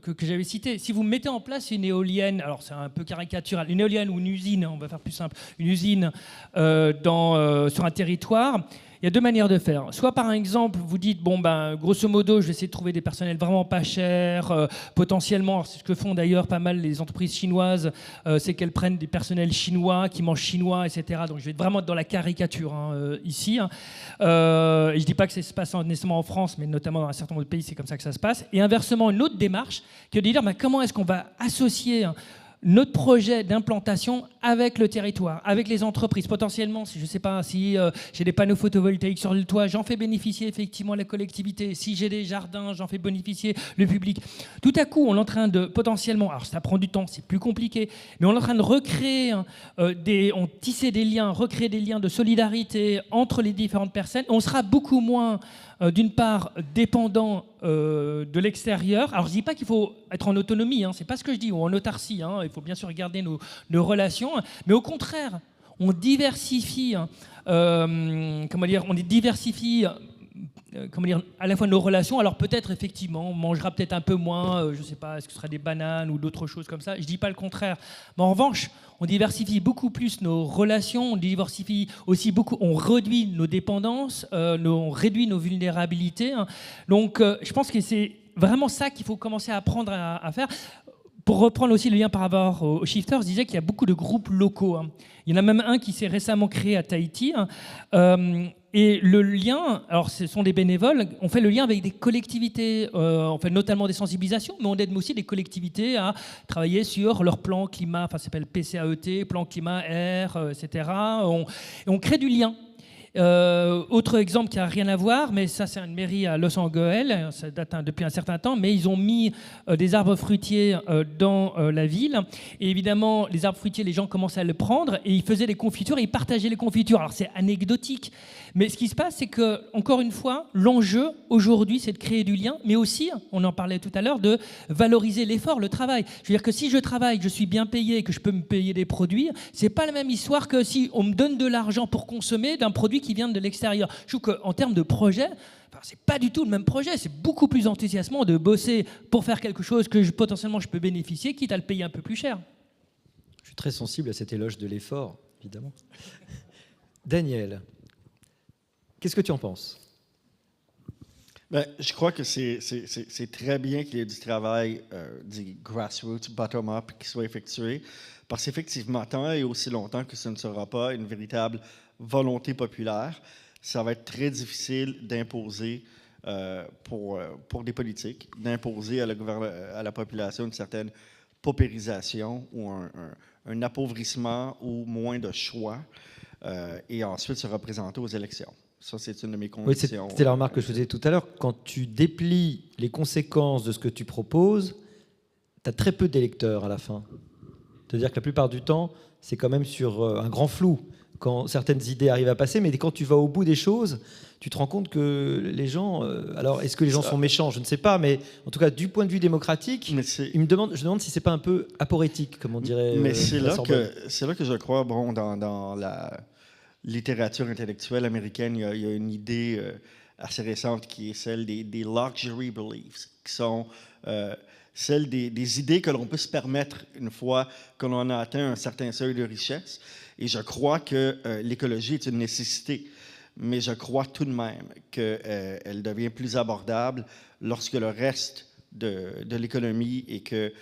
Speaker 2: que j'avais cité, si vous mettez en place une éolienne, alors c'est un peu caricatural, une éolienne ou une usine, on va faire plus simple, une usine sur un territoire, il y a 2 manières de faire. Soit par exemple, vous dites, grosso modo, je vais essayer de trouver des personnels vraiment pas chers, potentiellement, c'est ce que font d'ailleurs pas mal les entreprises chinoises, c'est qu'elles prennent des personnels chinois, qui mangent chinois, etc. Donc je vais vraiment être dans la caricature ici. Et je ne dis pas que ça se passe nécessairement en France, mais notamment dans un certain nombre de pays, c'est comme ça que ça se passe. Et inversement, une autre démarche, qui est de dire comment est-ce qu'on va associer notre projet d'implantation avec le territoire, avec les entreprises. Potentiellement, si je ne sais pas, si j'ai des panneaux photovoltaïques sur le toit, j'en fais bénéficier effectivement la collectivité. Si j'ai des jardins, j'en fais bénéficier le public. Tout à coup, on est en train de potentiellement, alors ça prend du temps, c'est plus compliqué, mais on est en train de recréer, on tisser des liens, recréer des liens de solidarité entre les différentes personnes. On sera beaucoup moins d'une part dépendant de l'extérieur. Alors je ne dis pas qu'il faut être en autonomie, c'est pas ce que je dis, ou en autarcie, il faut bien sûr regarder nos relations, mais au contraire, on diversifie, à la fois nos relations. Alors peut-être effectivement, on mangera peut-être un peu moins, je ne sais pas, est-ce que ce sera des bananes ou d'autres choses comme ça. Je ne dis pas le contraire. Mais en revanche, on diversifie beaucoup plus nos relations, on diversifie aussi beaucoup, on réduit nos dépendances, on réduit nos vulnérabilités. Donc je pense que c'est vraiment ça qu'il faut commencer à apprendre à faire. Pour reprendre aussi le lien par rapport aux shifters, je disais qu'il y a beaucoup de groupes locaux. Il y en a même un qui s'est récemment créé à Tahiti. Et le lien, alors ce sont des bénévoles, on fait le lien avec des collectivités, on fait notamment des sensibilisations, mais on aide aussi des collectivités à travailler sur leur plan climat, enfin ça s'appelle PCAET, plan climat, air, etc. On crée du lien. Autre exemple qui n'a rien à voir, mais ça c'est une mairie à Los Angeles, ça date depuis un certain temps, mais ils ont mis des arbres fruitiers dans la ville. Et évidemment, les arbres fruitiers, les gens commençaient à le prendre et ils faisaient des confitures et ils partageaient les confitures. Alors c'est anecdotique, mais ce qui se passe, c'est que, encore une fois, l'enjeu aujourd'hui, c'est de créer du lien, mais aussi, on en parlait tout à l'heure, de valoriser l'effort, le travail. Je veux dire que si je travaille, je suis bien payé, que je peux me payer des produits, c'est pas la même histoire que si on me donne de l'argent pour consommer d'un produit qui vient de l'extérieur. Je trouve qu'en termes de projet, c'est pas du tout le même projet. C'est beaucoup plus enthousiasmant de bosser pour faire quelque chose que potentiellement je peux bénéficier, quitte à le payer un peu plus cher.
Speaker 1: Je suis très sensible à cet éloge de l'effort, évidemment. Daniel, Qu'est-ce que tu en penses?
Speaker 3: Ben, je crois que c'est très bien qu'il y ait du travail du grassroots, bottom-up, qui soit effectué, parce qu'effectivement, tant et aussi longtemps que ce ne sera pas une véritable volonté populaire, ça va être très difficile d'imposer pour des politiques, d'imposer à la population une certaine paupérisation ou un appauvrissement ou moins de choix, et ensuite se représenter aux élections. Ça, c'est une de mes
Speaker 1: Oui,
Speaker 3: convictions.
Speaker 1: c'était la remarque que je faisais tout à l'heure. Quand tu déplies les conséquences de ce que tu proposes, tu as très peu d'électeurs à la fin. C'est-à-dire que la plupart du temps, c'est quand même sur un grand flou quand certaines idées arrivent à passer, mais quand tu vas au bout des choses, tu te rends compte que les gens... alors, est-ce que les gens sont méchants? Je ne sais pas, mais en tout cas, du point de vue démocratique, je me demande si c'est pas un peu aporétique, comme on dirait.
Speaker 3: Mais c'est là que je crois, bon, dans la littérature intellectuelle américaine, il y a une idée assez récente qui est celle des luxury beliefs, qui sont celles des idées que l'on peut se permettre une fois que l'on a atteint un certain seuil de richesse. Et je crois que l'écologie est une nécessité, mais je crois tout de même qu'elle devient plus abordable lorsque le reste de l'économie et que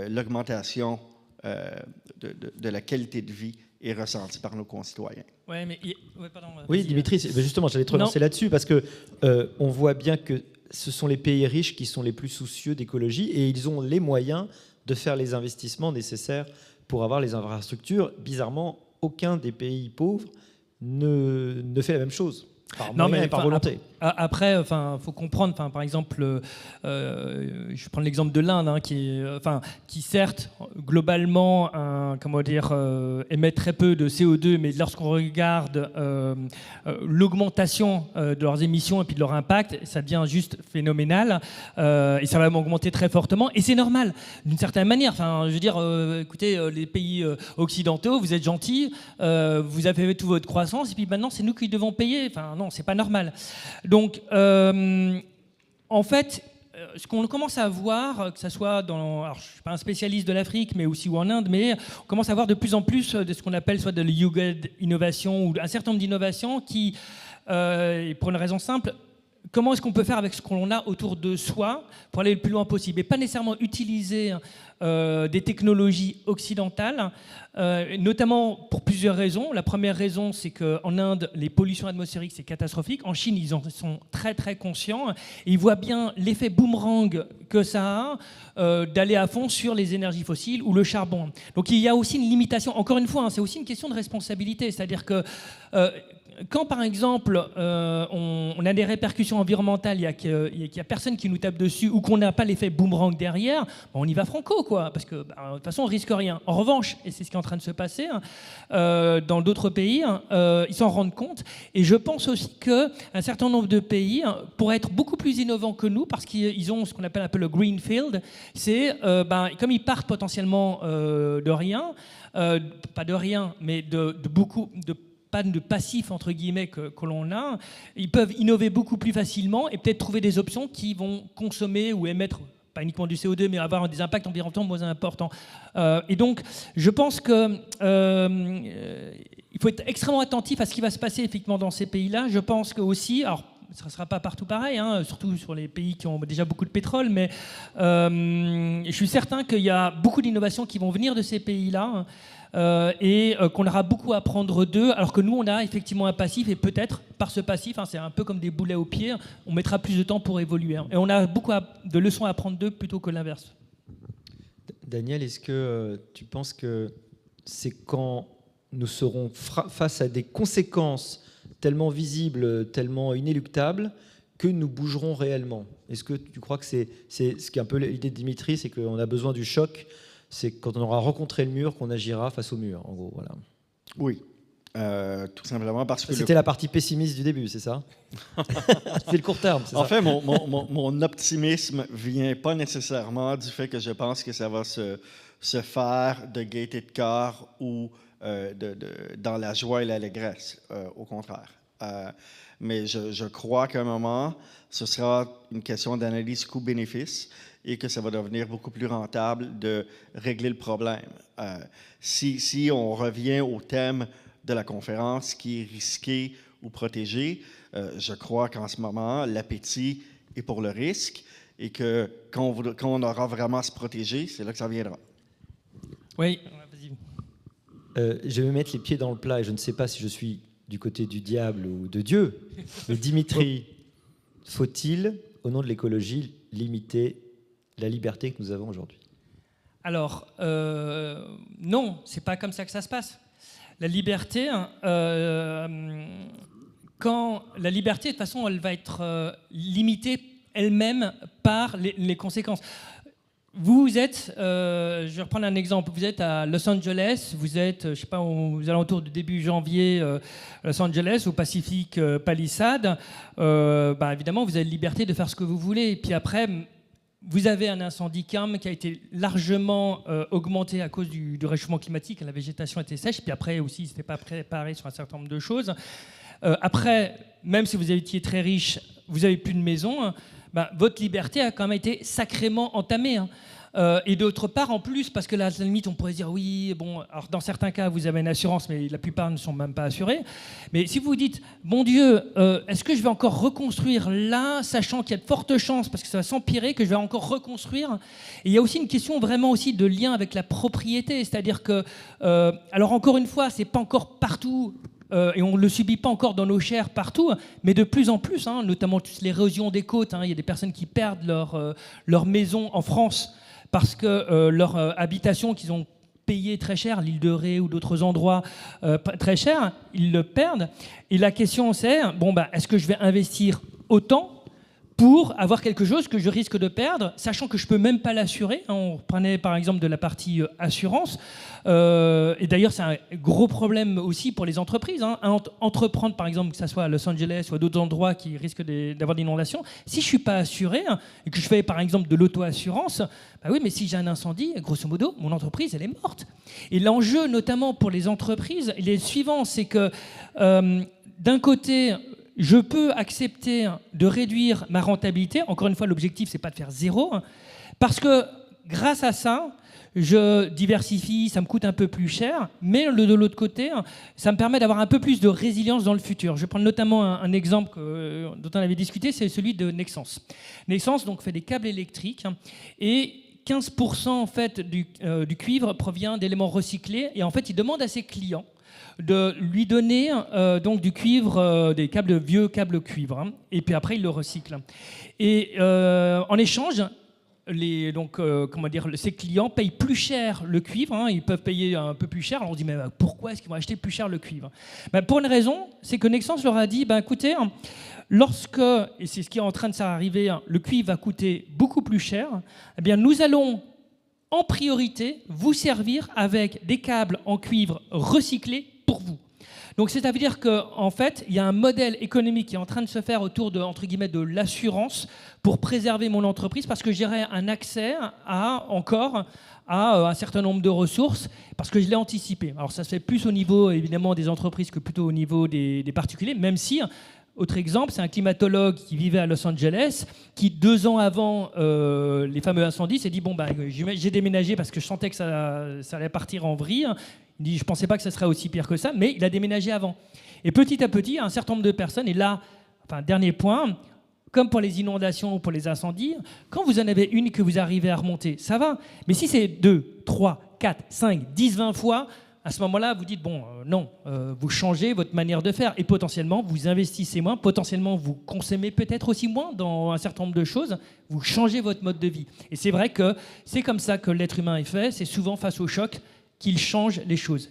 Speaker 3: l'augmentation de la qualité de vie est ressentie par nos concitoyens.
Speaker 2: Ouais, mais pardon,
Speaker 1: oui, Dimitri, justement, j'allais te relancer là-dessus parce que on voit bien que ce sont les pays riches qui sont les plus soucieux d'écologie et ils ont les moyens de faire les investissements nécessaires pour avoir les infrastructures. Bizarrement, aucun des pays pauvres ne fait la même chose. Par moyen et par volonté.
Speaker 2: Après, faut comprendre. Par exemple, je prends l'exemple de l'Inde, qui certes globalement, émet très peu de CO2, mais lorsqu'on regarde l'augmentation de leurs émissions et puis de leur impact, ça devient juste phénoménal et ça va même augmenter très fortement. Et c'est normal, d'une certaine manière. Je veux dire, écoutez, les pays occidentaux, vous êtes gentils, vous avez fait toute votre croissance et puis maintenant c'est nous qui devons payer. Non, c'est pas normal. Donc, en fait, ce qu'on commence à voir, que ce soit alors, je ne suis pas un spécialiste de l'Afrique, mais aussi ou en Inde, mais on commence à voir de plus en plus de ce qu'on appelle soit de l'Yuga innovation ou un certain nombre d'innovations qui, pour une raison simple, comment est-ce qu'on peut faire avec ce qu'on a autour de soi pour aller le plus loin possible et pas nécessairement utiliser des technologies occidentales, notamment pour plusieurs raisons. La première raison, c'est qu'en Inde, les pollutions atmosphériques, c'est catastrophique. En Chine, ils en sont très très conscients. Et ils voient bien l'effet boomerang que ça a d'aller à fond sur les énergies fossiles ou le charbon. Donc il y a aussi une limitation. Encore une fois, c'est aussi une question de responsabilité. C'est-à-dire que quand, par exemple, on a des répercussions environnementales, il n'y a personne qui nous tape dessus ou qu'on n'a pas l'effet boomerang derrière, on y va franco, quoi, parce que de toute façon, on risque rien. En revanche, et c'est ce qui est en train de se passer dans d'autres pays, ils s'en rendent compte. Et je pense aussi qu'un certain nombre de pays pourraient être beaucoup plus innovants que nous parce qu'ils ont ce qu'on appelle un peu le greenfield. C'est, comme ils partent potentiellement de rien, pas de rien, mais de beaucoup de panne de passif entre guillemets que l'on a, ils peuvent innover beaucoup plus facilement et peut-être trouver des options qui vont consommer ou émettre pas uniquement du CO2 mais avoir des impacts environnementaux moins importants. Et donc je pense que il faut être extrêmement attentif à ce qui va se passer effectivement dans ces pays-là. Je pense que aussi, alors ça ne sera pas partout pareil, surtout sur les pays qui ont déjà beaucoup de pétrole, mais je suis certain qu'il y a beaucoup d'innovations qui vont venir de ces pays-là. Et qu'on aura beaucoup à apprendre d'eux, alors que nous, on a effectivement un passif, et peut-être, par ce passif, c'est un peu comme des boulets au pied, on mettra plus de temps pour évoluer. Et on a beaucoup de leçons à apprendre d'eux plutôt que l'inverse.
Speaker 1: Daniel, est-ce que tu penses que c'est quand nous serons face à des conséquences tellement visibles, tellement inéluctables, que nous bougerons réellement? Est-ce que tu crois que c'est ce qui est un peu l'idée de Dimitri, c'est qu'on a besoin du choc? C'est quand on aura rencontré le mur qu'on agira face au mur, en gros. Voilà.
Speaker 3: Oui, tout simplement parce que...
Speaker 1: C'était la partie pessimiste du début, c'est ça? C'est le court terme, c'est ça?
Speaker 3: En fait, mon optimisme vient pas nécessairement du fait que je pense que ça va se faire de gaieté de cœur ou dans la joie et l'allégresse, au contraire. Mais je crois qu'à un moment, ce sera une question d'analyse coût-bénéfice et que ça va devenir beaucoup plus rentable de régler le problème. Si on revient au thème de la conférence qui est risqué ou protéger. Je crois qu'en ce moment, l'appétit est pour le risque et que quand on aura vraiment à se protéger, c'est là que ça viendra.
Speaker 2: Oui, vas-y.
Speaker 1: Je vais me mettre les pieds dans le plat et je ne sais pas si je suis du côté du diable ou de Dieu. Mais Dimitri, faut-il, au nom de l'écologie, limiter la liberté que nous avons aujourd'hui?
Speaker 2: Alors, non, c'est pas comme ça que ça se passe. La liberté, quand la liberté, de toute façon, elle va être limitée elle-même par les conséquences. Vous êtes, je vais reprendre un exemple, vous êtes à Los Angeles, vous êtes, je sais pas, aux alentours du début janvier, Los Angeles, au Pacific Palisades, évidemment, vous avez la liberté de faire ce que vous voulez. Et puis après, vous avez un incendie CAM qui a été largement augmenté à cause du réchauffement climatique, la végétation était sèche, puis après aussi, ils n'étaient pas préparés sur un certain nombre de choses. Après, même si vous étiez très riche, vous n'avez plus de maison, votre liberté a quand même été sacrément entamée. Et d'autre part, en plus, parce que là, à la limite, on pourrait dire, oui, bon, alors dans certains cas, vous avez une assurance, mais la plupart ne sont même pas assurés. Mais si vous vous dites, bon Dieu, est-ce que je vais encore reconstruire là, sachant qu'il y a de fortes chances, parce que ça va s'empirer, que je vais encore reconstruire? Et il y a aussi une question vraiment aussi de lien avec la propriété, c'est-à-dire que, alors encore une fois, c'est pas encore partout, et on ne le subit pas encore dans nos chairs partout, mais de plus en plus, notamment l'érosion des côtes, il y a des personnes qui perdent leur maison en France parce que leur habitation qu'ils ont payée très cher, l'île de Ré ou d'autres endroits très cher, ils le perdent. Et la question c'est, est-ce que je vais investir autant pour avoir quelque chose que je risque de perdre, sachant que je ne peux même pas l'assurer? On reprenait par exemple de la partie assurance. Et d'ailleurs, c'est un gros problème aussi pour les entreprises. Entreprendre, par exemple, que ce soit à Los Angeles ou à d'autres endroits qui risquent d'avoir des inondations, si je ne suis pas assuré et que je fais par exemple de l'auto-assurance, oui, mais si j'ai un incendie, grosso modo, mon entreprise, elle est morte. Et l'enjeu, notamment pour les entreprises, il est le suivant, c'est que d'un côté, je peux accepter de réduire ma rentabilité. Encore une fois, l'objectif, ce n'est pas de faire zéro, parce que grâce à ça, je diversifie, ça me coûte un peu plus cher, mais de l'autre côté, ça me permet d'avoir un peu plus de résilience dans le futur. Je vais prendre notamment un exemple dont on avait discuté, c'est celui de Nexans. Nexans donc, fait des câbles électriques et 15% en fait, du cuivre provient d'éléments recyclés, et en fait, il demande à ses clients de lui donner donc du cuivre, des vieux câbles cuivre, et puis après il le recycle. Et en échange, ses clients payent plus cher le cuivre, ils peuvent payer un peu plus cher. Alors on se dit, mais pourquoi est-ce qu'ils vont acheter plus cher le cuivre? Pour une raison, c'est que Nexans leur a dit, écoutez, lorsque, et c'est ce qui est en train de s'arriver, le cuivre va coûter beaucoup plus cher, nous allons en priorité vous servir avec des câbles en cuivre recyclés pour vous. Donc c'est-à-dire qu'en fait, il y a un modèle économique qui est en train de se faire autour de, entre guillemets, de l'assurance pour préserver mon entreprise, parce que j'aurai un accès à un certain nombre de ressources, parce que je l'ai anticipé. Alors ça se fait plus au niveau, évidemment, des entreprises que plutôt au niveau des particuliers, même si... Autre exemple, c'est un climatologue qui vivait à Los Angeles, qui 2 ans avant les fameux incendies s'est dit, j'ai déménagé parce que je sentais que ça allait partir en vrille. Il dit, je ne pensais pas que ça serait aussi pire que ça, mais il a déménagé avant. Et petit à petit, un certain nombre de personnes, et là, dernier point, comme pour les inondations ou pour les incendies, quand vous en avez une que vous arrivez à remonter, ça va. Mais si c'est 2, 3, 4, 5, 10, 20 fois... À ce moment-là, vous dites, non, vous changez votre manière de faire et potentiellement, vous investissez moins, potentiellement, vous consommez peut-être aussi moins dans un certain nombre de choses, vous changez votre mode de vie. Et c'est vrai que c'est comme ça que l'être humain est fait, c'est souvent face au choc qu'il change les choses.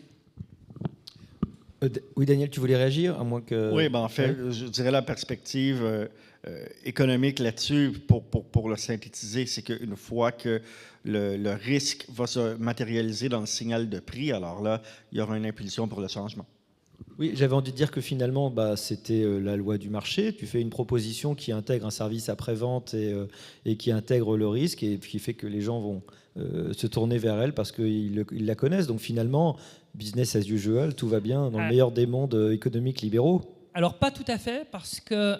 Speaker 1: Oui, Daniel, tu voulais réagir, à moins que...
Speaker 3: Oui, en fait, je dirais la perspective économique là-dessus, pour le synthétiser, c'est qu'une fois que le risque va se matérialiser dans le signal de prix, alors là, il y aura une impulsion pour le changement.
Speaker 1: Oui, j'avais envie de dire que finalement, c'était la loi du marché. Tu fais une proposition qui intègre un service après-vente et qui intègre le risque et qui fait que les gens vont se tourner vers elle parce qu'ils la connaissent. Donc finalement, business as usual, tout va bien dans le meilleur des mondes économiques libéraux.
Speaker 2: Alors pas tout à fait, parce que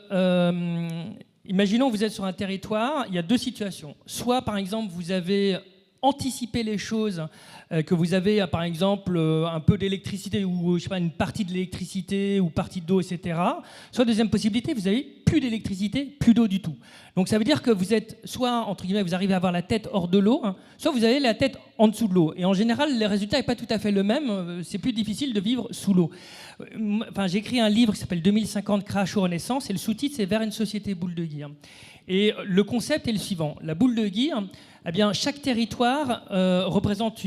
Speaker 2: imaginons que vous êtes sur un territoire, il y a 2 situations. Soit par exemple vous avez anticiper les choses, que vous avez par exemple un peu d'électricité ou je sais pas, une partie de l'électricité ou partie d'eau, etc. Soit deuxième possibilité, vous avez plus d'électricité, plus d'eau du tout. Donc ça veut dire que vous êtes soit, entre guillemets, vous arrivez à avoir la tête hors de l'eau, hein, soit vous avez la tête en dessous de l'eau. Et en général, le résultat n'est pas tout à fait le même. C'est plus difficile de vivre sous l'eau. Enfin, j'ai écrit un livre qui s'appelle 2050 Crash ou Renaissance, et le sous-titre, c'est Vers une société boule de guire. Et le concept est le suivant. La boule de guire, eh bien, chaque territoire représente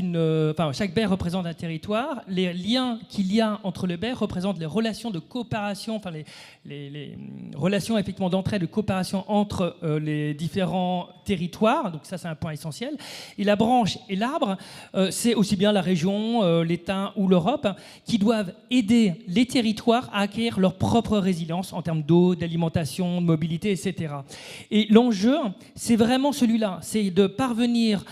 Speaker 2: chaque baie représente un territoire. Les liens qu'il y a entre les baies représentent les relations de coopération, enfin les relations effectivement d'entraide, de coopération entre les différents territoires. Donc ça, c'est un point essentiel. Et la branche et l'arbre, c'est aussi bien la région, l'État ou l'Europe qui doivent aider les territoires à acquérir leur propre résilience en termes d'eau, d'alimentation, de mobilité, etc. Et l'enjeu, c'est vraiment celui-là, c'est de parvenir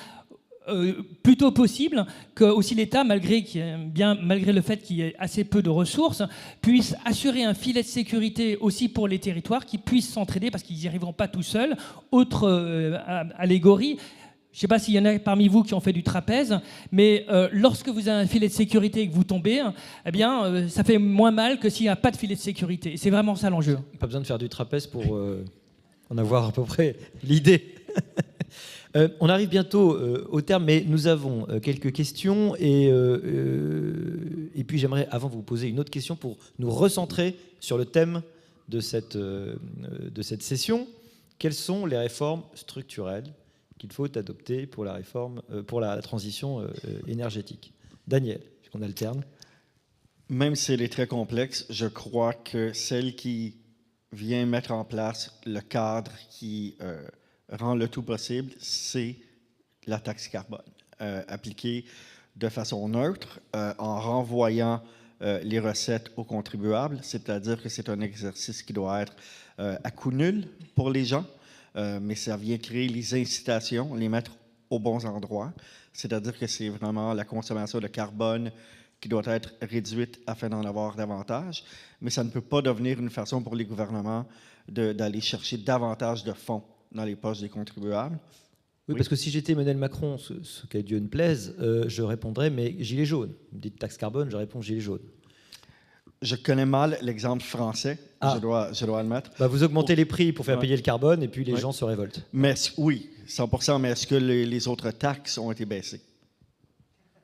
Speaker 2: plutôt possible que aussi l'État, malgré le fait qu'il y ait assez peu de ressources, puisse assurer un filet de sécurité aussi pour les territoires qui puissent s'entraider parce qu'ils n'y arriveront pas tout seuls. Autre allégorie, je ne sais pas s'il y en a parmi vous qui ont fait du trapèze, mais lorsque vous avez un filet de sécurité et que vous tombez, eh bien, ça fait moins mal que s'il n'y a pas de filet de sécurité. Et c'est vraiment ça l'enjeu.
Speaker 1: Pas besoin de faire du trapèze pour en avoir à peu près l'idée. On arrive bientôt au terme, mais nous avons quelques questions et puis j'aimerais, avant de vous poser une autre question, pour nous recentrer sur le thème de cette session. Quelles sont les réformes structurelles qu'il faut adopter pour la transition énergétique? Daniel, puisqu'on alterne.
Speaker 3: Même si elle est très complexe, je crois que celle qui vient mettre en place le cadre qui rend le tout possible, c'est la taxe carbone, appliquée de façon neutre, en renvoyant les recettes aux contribuables, c'est-à-dire que c'est un exercice qui doit être à coût nul pour les gens, mais ça vient créer les incitations, les mettre aux bons endroits, c'est-à-dire que c'est vraiment la consommation de carbone qui doit être réduite afin d'en avoir davantage, mais ça ne peut pas devenir une façon pour les gouvernements d'aller chercher davantage de fonds dans les poches des contribuables.
Speaker 1: Oui, parce que si j'étais Emmanuel Macron, ce qu'à Dieu ne plaise, je répondrais, mais gilet jaune. Vous me dites taxe carbone, je réponds gilet jaune.
Speaker 3: Je connais mal l'exemple français, je dois admettre.
Speaker 1: Bah, vous augmentez les prix pour faire payer le carbone et puis les gens se révoltent.
Speaker 3: Mais oui, 100%, mais est-ce que les autres taxes ont été baissées?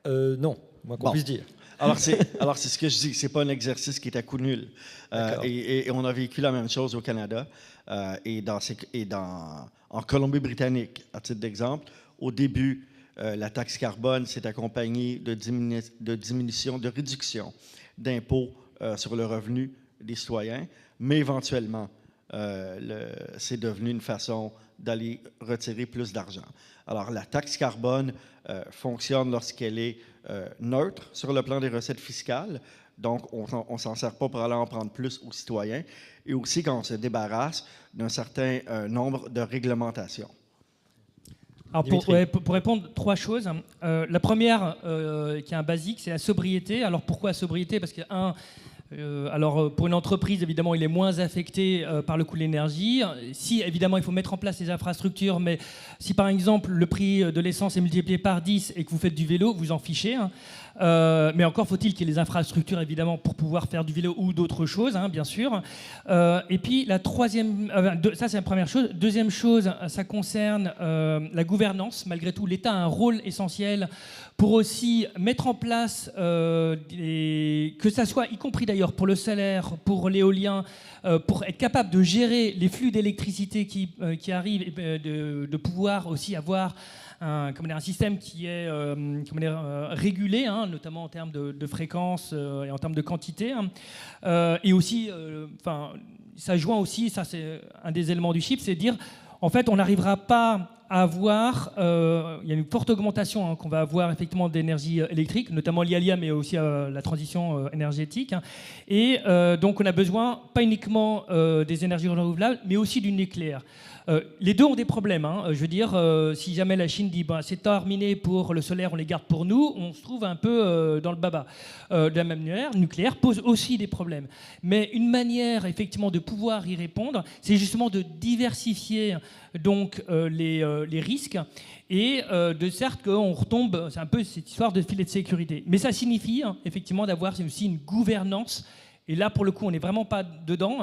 Speaker 1: Non, moins qu'on puisse dire.
Speaker 3: Alors c'est ce que je dis, c'est pas un exercice qui est à coût nul. Et on a vécu la même chose au Canada en Colombie-Britannique. À titre d'exemple, au début, la taxe carbone s'est accompagnée de réduction d'impôts sur le revenu des citoyens, mais éventuellement, c'est devenu une façon d'aller retirer plus d'argent. Alors, la taxe carbone fonctionne lorsqu'elle est neutre sur le plan des recettes fiscales, donc on ne s'en sert pas pour aller en prendre plus aux citoyens, et aussi quand on se débarrasse d'un certain nombre de réglementations.
Speaker 2: Alors pour répondre, trois choses. La première, qui est un basique, c'est la sobriété. Alors pourquoi la sobriété? Parce que, pour une entreprise, évidemment, il est moins affecté par le coût de l'énergie. Si, évidemment, il faut mettre en place les infrastructures, mais si, par exemple, le prix de l'essence est multiplié par 10 et que vous faites du vélo, vous en fichez. Mais encore faut-il qu'il y ait les infrastructures, évidemment, pour pouvoir faire du vélo ou d'autres choses, bien sûr. Et puis, la troisième... ça, c'est la première chose. Deuxième chose, ça concerne la gouvernance. Malgré tout, l'État a un rôle essentiel pour aussi mettre en place, que ça soit, y compris d'ailleurs pour le solaire, pour l'éolien, pour être capable de gérer les flux d'électricité qui arrivent et de pouvoir aussi avoir un système qui est régulé, notamment en termes de fréquence et en termes de quantité. Et aussi, ça joint aussi, ça c'est un des éléments du chip, c'est de dire, en fait, on n'arrivera pas à avoir, il y a une forte augmentation qu'on va avoir effectivement d'énergie électrique, notamment liée à l'IA, mais aussi à la transition énergétique. Et donc on a besoin, pas uniquement des énergies renouvelables, mais aussi du nucléaire. Les deux ont des problèmes. Je veux dire, si jamais la Chine dit c'est terminé pour le solaire, on les garde pour nous, on se trouve un peu dans le baba. De la même manière, le nucléaire pose aussi des problèmes. Mais une manière, effectivement, de pouvoir y répondre, c'est justement de diversifier donc, les risques et de certes qu'on retombe, c'est un peu cette histoire de filet de sécurité. Mais ça signifie, effectivement, d'avoir aussi une gouvernance. Et là, pour le coup, on n'est vraiment pas dedans,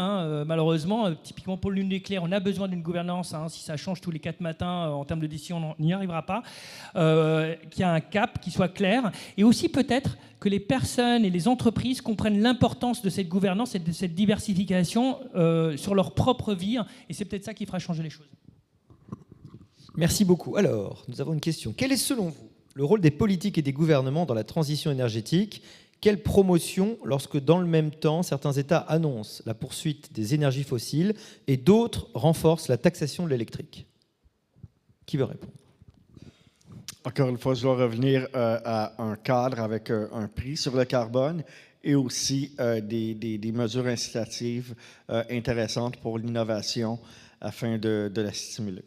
Speaker 2: malheureusement. Typiquement, pour le nucléaire, on a besoin d'une gouvernance. Si ça change tous les 4 matins en termes de décision, on n'y arrivera pas. Qu'il y a un cap qui soit clair. Et aussi, peut-être, que les personnes et les entreprises comprennent l'importance de cette gouvernance et de cette diversification sur leur propre vie. Et c'est peut-être ça qui fera changer les choses.
Speaker 1: Merci beaucoup. Alors, nous avons une question. Quel est, selon vous, le rôle des politiques et des gouvernements dans la transition énergétique ? Quelle promotion lorsque, dans le même temps, certains États annoncent la poursuite des énergies fossiles et d'autres renforcent la taxation de l'électrique ? Qui veut répondre ?
Speaker 3: Encore une fois, je dois revenir à un cadre avec un prix sur le carbone et aussi des mesures incitatives intéressantes pour l'innovation afin de la stimuler.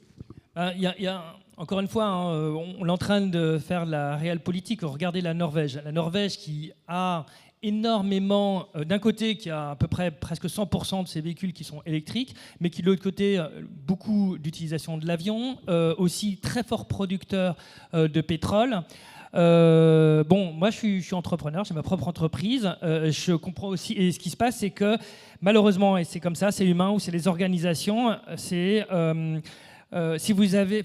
Speaker 2: Encore une fois, on est en train de faire la réelle politique. Regardez la Norvège. La Norvège qui a énormément, d'un côté, qui a à peu près presque 100% de ses véhicules qui sont électriques, mais qui, de l'autre côté, beaucoup d'utilisation de l'avion, aussi très fort producteur de pétrole. Moi, je suis entrepreneur, j'ai ma propre entreprise. Je comprends aussi. Et ce qui se passe, c'est que, malheureusement, et c'est comme ça, c'est humain ou c'est les organisations, c'est... si vous avez,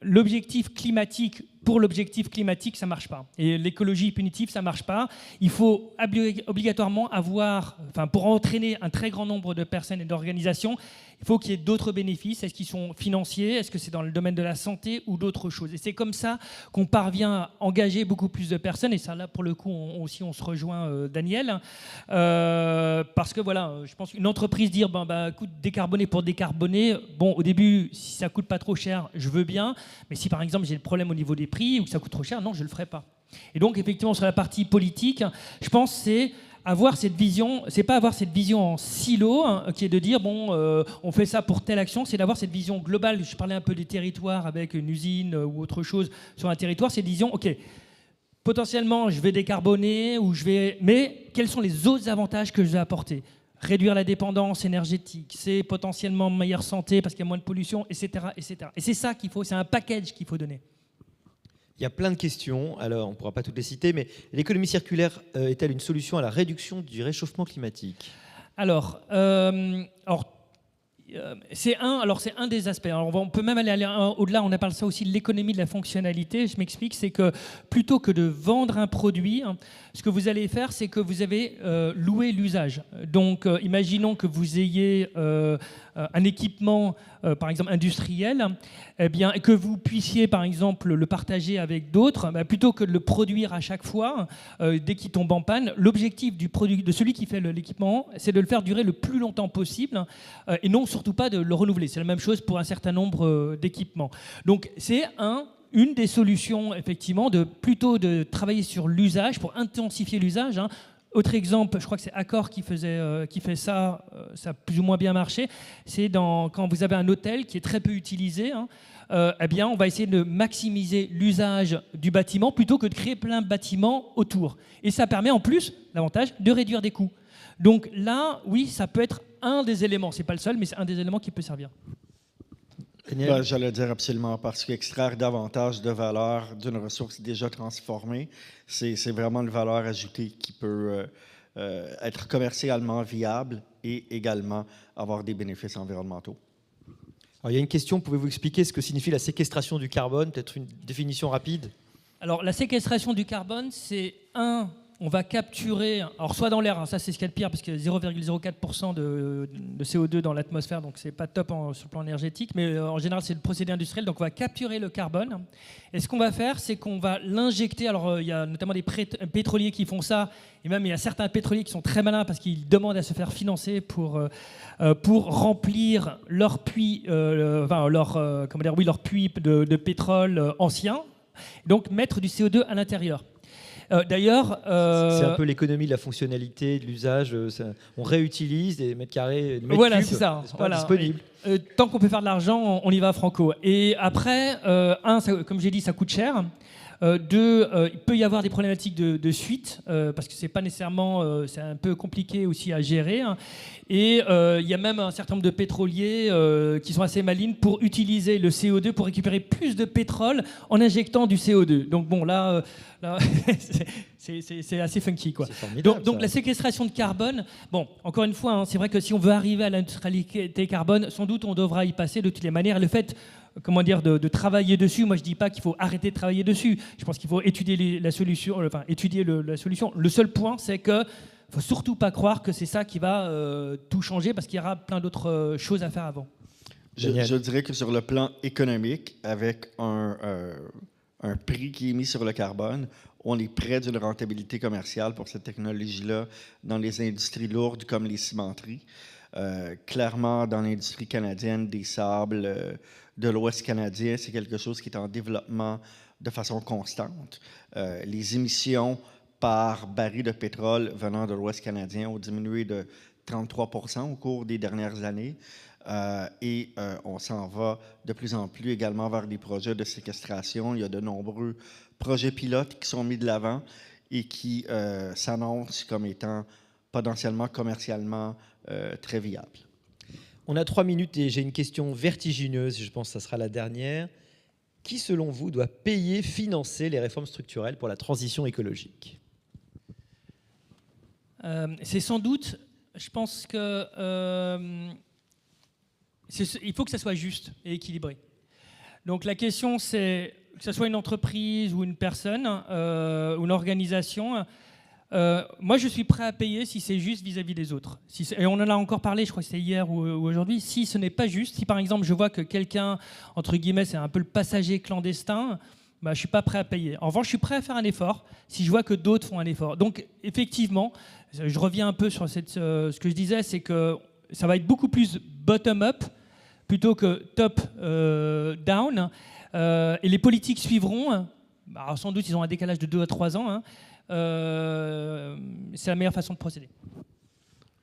Speaker 2: l'objectif climatique, pour l'objectif climatique, ça ne marche pas. Et l'écologie punitive, ça ne marche pas. Il faut obligatoirement avoir, pour entraîner un très grand nombre de personnes et d'organisations, il faut qu'il y ait d'autres bénéfices. Est-ce qu'ils sont financiers ? Est-ce que c'est dans le domaine de la santé ou d'autres choses ? Et c'est comme ça qu'on parvient à engager beaucoup plus de personnes. Et ça, là, pour le coup, on se rejoint, Daniel. Parce que, voilà, je pense qu'une entreprise dire, écoute, décarboner pour décarboner, au début, si ça ne coûte pas trop cher, je veux bien. Mais si, par exemple, j'ai le problème au niveau des prix ou que ça coûte trop cher, non, je ne le ferai pas. Et donc, effectivement, sur la partie politique, je pense que c'est avoir cette vision, c'est pas avoir cette vision en silo, qui est de dire, on fait ça pour telle action, c'est d'avoir cette vision globale. Je parlais un peu des territoires avec une usine ou autre chose sur un territoire, c'est disons, OK, potentiellement, je vais décarboner, mais quels sont les autres avantages que je vais apporter ? Réduire la dépendance énergétique, c'est potentiellement meilleure santé parce qu'il y a moins de pollution, etc., etc. Et c'est ça qu'il faut, c'est un package qu'il faut donner.
Speaker 1: Il y a plein de questions, alors on ne pourra pas toutes les citer, mais l'économie circulaire est-elle une solution à la réduction du réchauffement climatique ? C'est un des aspects. Alors on peut même aller au-delà, on appelle ça aussi l'économie de la fonctionnalité. Je m'explique, c'est que plutôt que de vendre un produit, ce que vous allez faire, c'est que vous avez loué l'usage. Donc imaginons que vous ayez un équipement, par exemple industriel, et que vous puissiez, par exemple, le partager avec d'autres, plutôt que de le produire à chaque fois, dès qu'il tombe en panne, l'objectif de celui qui fait l'équipement, c'est de le faire durer le plus longtemps possible, et non surtout pas de le renouveler. C'est la même chose pour un certain nombre d'équipements. Donc c'est une des solutions, effectivement, plutôt de travailler sur l'usage, pour intensifier l'usage. Autre exemple, je crois que c'est Accor qui fait ça, ça a plus ou moins bien marché, c'est quand vous avez un hôtel qui est très peu utilisé, on va essayer de maximiser l'usage du bâtiment plutôt que de créer plein de bâtiments autour. Et ça permet en plus, l'avantage, de réduire des coûts. Donc là, oui, ça peut être un des éléments, c'est pas le seul, mais c'est un des éléments qui peut servir.
Speaker 3: J'allais dire absolument, parce qu'extraire davantage de valeur d'une ressource déjà transformée, c'est vraiment une valeur ajoutée qui peut être commercialement viable et également avoir des bénéfices environnementaux.
Speaker 1: Alors, il y a une question, pouvez-vous expliquer ce que signifie la séquestration du carbone ? Peut-être une définition rapide ?
Speaker 2: Alors la séquestration du carbone, c'est on va capturer, alors soit dans l'air, ça c'est ce qu'il y a de pire parce qu'il y a 0,04% de CO2 dans l'atmosphère, donc c'est pas top sur le plan énergétique, mais en général c'est le procédé industriel, donc on va capturer le carbone. Et ce qu'on va faire, c'est qu'on va l'injecter, alors il y a notamment des pétroliers qui font ça, et même il y a certains pétroliers qui sont très malins parce qu'ils demandent à se faire financer pour remplir leur puits, leur puits de pétrole ancien, donc mettre du CO2 à l'intérieur. D'ailleurs,
Speaker 1: C'est un peu l'économie de la fonctionnalité, de l'usage. On réutilise des mètres carrés, des mètres
Speaker 2: voilà,
Speaker 1: cubes,
Speaker 2: c'est ça.
Speaker 1: n'est-ce pas,
Speaker 2: Voilà.
Speaker 1: disponibles.
Speaker 2: Tant qu'on peut faire de l'argent, on y va franco. Et après, comme j'ai dit, ça coûte cher. Deux, il peut y avoir des problématiques de suite, parce que c'est pas nécessairement, c'est un peu compliqué aussi à gérer. Hein. Et il y a même un certain nombre de pétroliers qui sont assez malines pour utiliser le CO2 pour récupérer plus de pétrole en injectant du CO2. Donc bon, là c'est assez funky, quoi.
Speaker 1: C'est formidable,
Speaker 2: Donc
Speaker 1: ça.
Speaker 2: la séquestration de carbone, bon, encore une fois, hein, c'est vrai que si on veut arriver à la neutralité carbone, sans doute on devra y passer de toutes les manières. Le fait de travailler dessus. Moi, je ne dis pas qu'il faut arrêter de travailler dessus. Je pense qu'il faut étudier la solution. La solution. Le seul point, c'est qu'il ne faut surtout pas croire que c'est ça qui va tout changer, parce qu'il y aura plein d'autres choses à faire avant.
Speaker 3: Je dirais que sur le plan économique, avec un prix qui est mis sur le carbone, on est près d'une rentabilité commerciale pour cette technologie-là dans les industries lourdes comme les cimenteries. Clairement, dans l'industrie canadienne des sables de l'Ouest canadien, c'est quelque chose qui est en développement de façon constante. Les émissions par baril de pétrole venant de l'Ouest canadien ont diminué de 33 % au cours des dernières années. Et on s'en va de plus en plus également vers des projets de séquestration. Il y a de nombreux projets pilotes qui sont mis de l'avant et qui s'annoncent comme étant potentiellement commercialement très viables.
Speaker 1: On a 3 minutes et j'ai une question vertigineuse, je pense que ça sera la dernière. Qui, selon vous, doit payer, financer les réformes structurelles pour la transition écologique ?
Speaker 2: C'est sans doute, je pense que il faut que ça soit juste et équilibré. Donc la question, c'est que ce soit une entreprise ou une personne, ou une organisation. Moi, je suis prêt à payer si c'est juste vis-à-vis des autres. Et on en a encore parlé, je crois que c'était hier ou aujourd'hui. Si ce n'est pas juste, si par exemple je vois que quelqu'un, entre guillemets, c'est un peu le passager clandestin, je ne suis pas prêt à payer. En revanche, je suis prêt à faire un effort si je vois que d'autres font un effort. Donc, effectivement, je reviens un peu sur ce que je disais, c'est que ça va être beaucoup plus bottom-up plutôt que top-down. Et les politiques suivront. Alors, sans doute, ils ont un décalage de 2 à 3 ans. Hein. C'est la meilleure façon de procéder.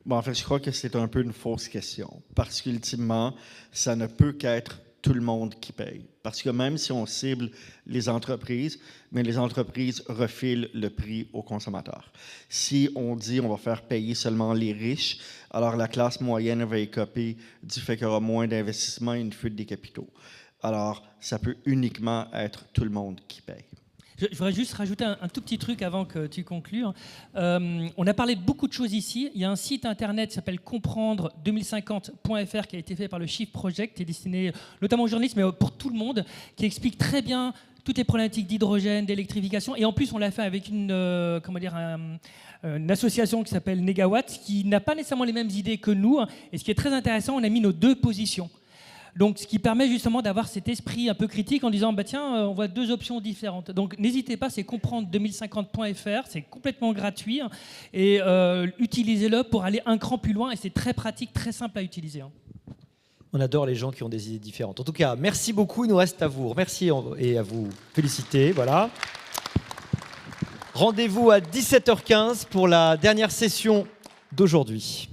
Speaker 3: Bon, en fait, je crois que c'est un peu une fausse question, parce qu'ultimement, ça ne peut qu'être tout le monde qui paye. Parce que même si on cible les entreprises, mais les entreprises refilent le prix aux consommateurs. Si on dit on va faire payer seulement les riches, alors la classe moyenne va écoper du fait qu'il y aura moins d'investissement et une fuite des capitaux. Alors, ça peut uniquement être tout le monde qui paye.
Speaker 2: Je voudrais juste rajouter un tout petit truc avant que tu conclues. On a parlé de beaucoup de choses ici. Il y a un site internet qui s'appelle comprendre2050.fr qui a été fait par le Shift Project, qui est destiné notamment aux journalistes, mais pour tout le monde, qui explique très bien toutes les problématiques d'hydrogène, d'électrification. Et en plus, on l'a fait avec une association qui s'appelle Negawatt, qui n'a pas nécessairement les mêmes idées que nous. Et ce qui est très intéressant, on a mis nos 2 positions. Donc, ce qui permet justement d'avoir cet esprit un peu critique en disant, on voit 2 options différentes. Donc, n'hésitez pas, c'est comprendre2050.fr, c'est complètement gratuit, hein, et utilisez-le pour aller un cran plus loin, et c'est très pratique, très simple à utiliser. Hein.
Speaker 1: On adore les gens qui ont des idées différentes. En tout cas, merci beaucoup, il nous reste à vous remercier et à vous féliciter. Voilà. Rendez-vous à 17h15 pour la dernière session d'aujourd'hui.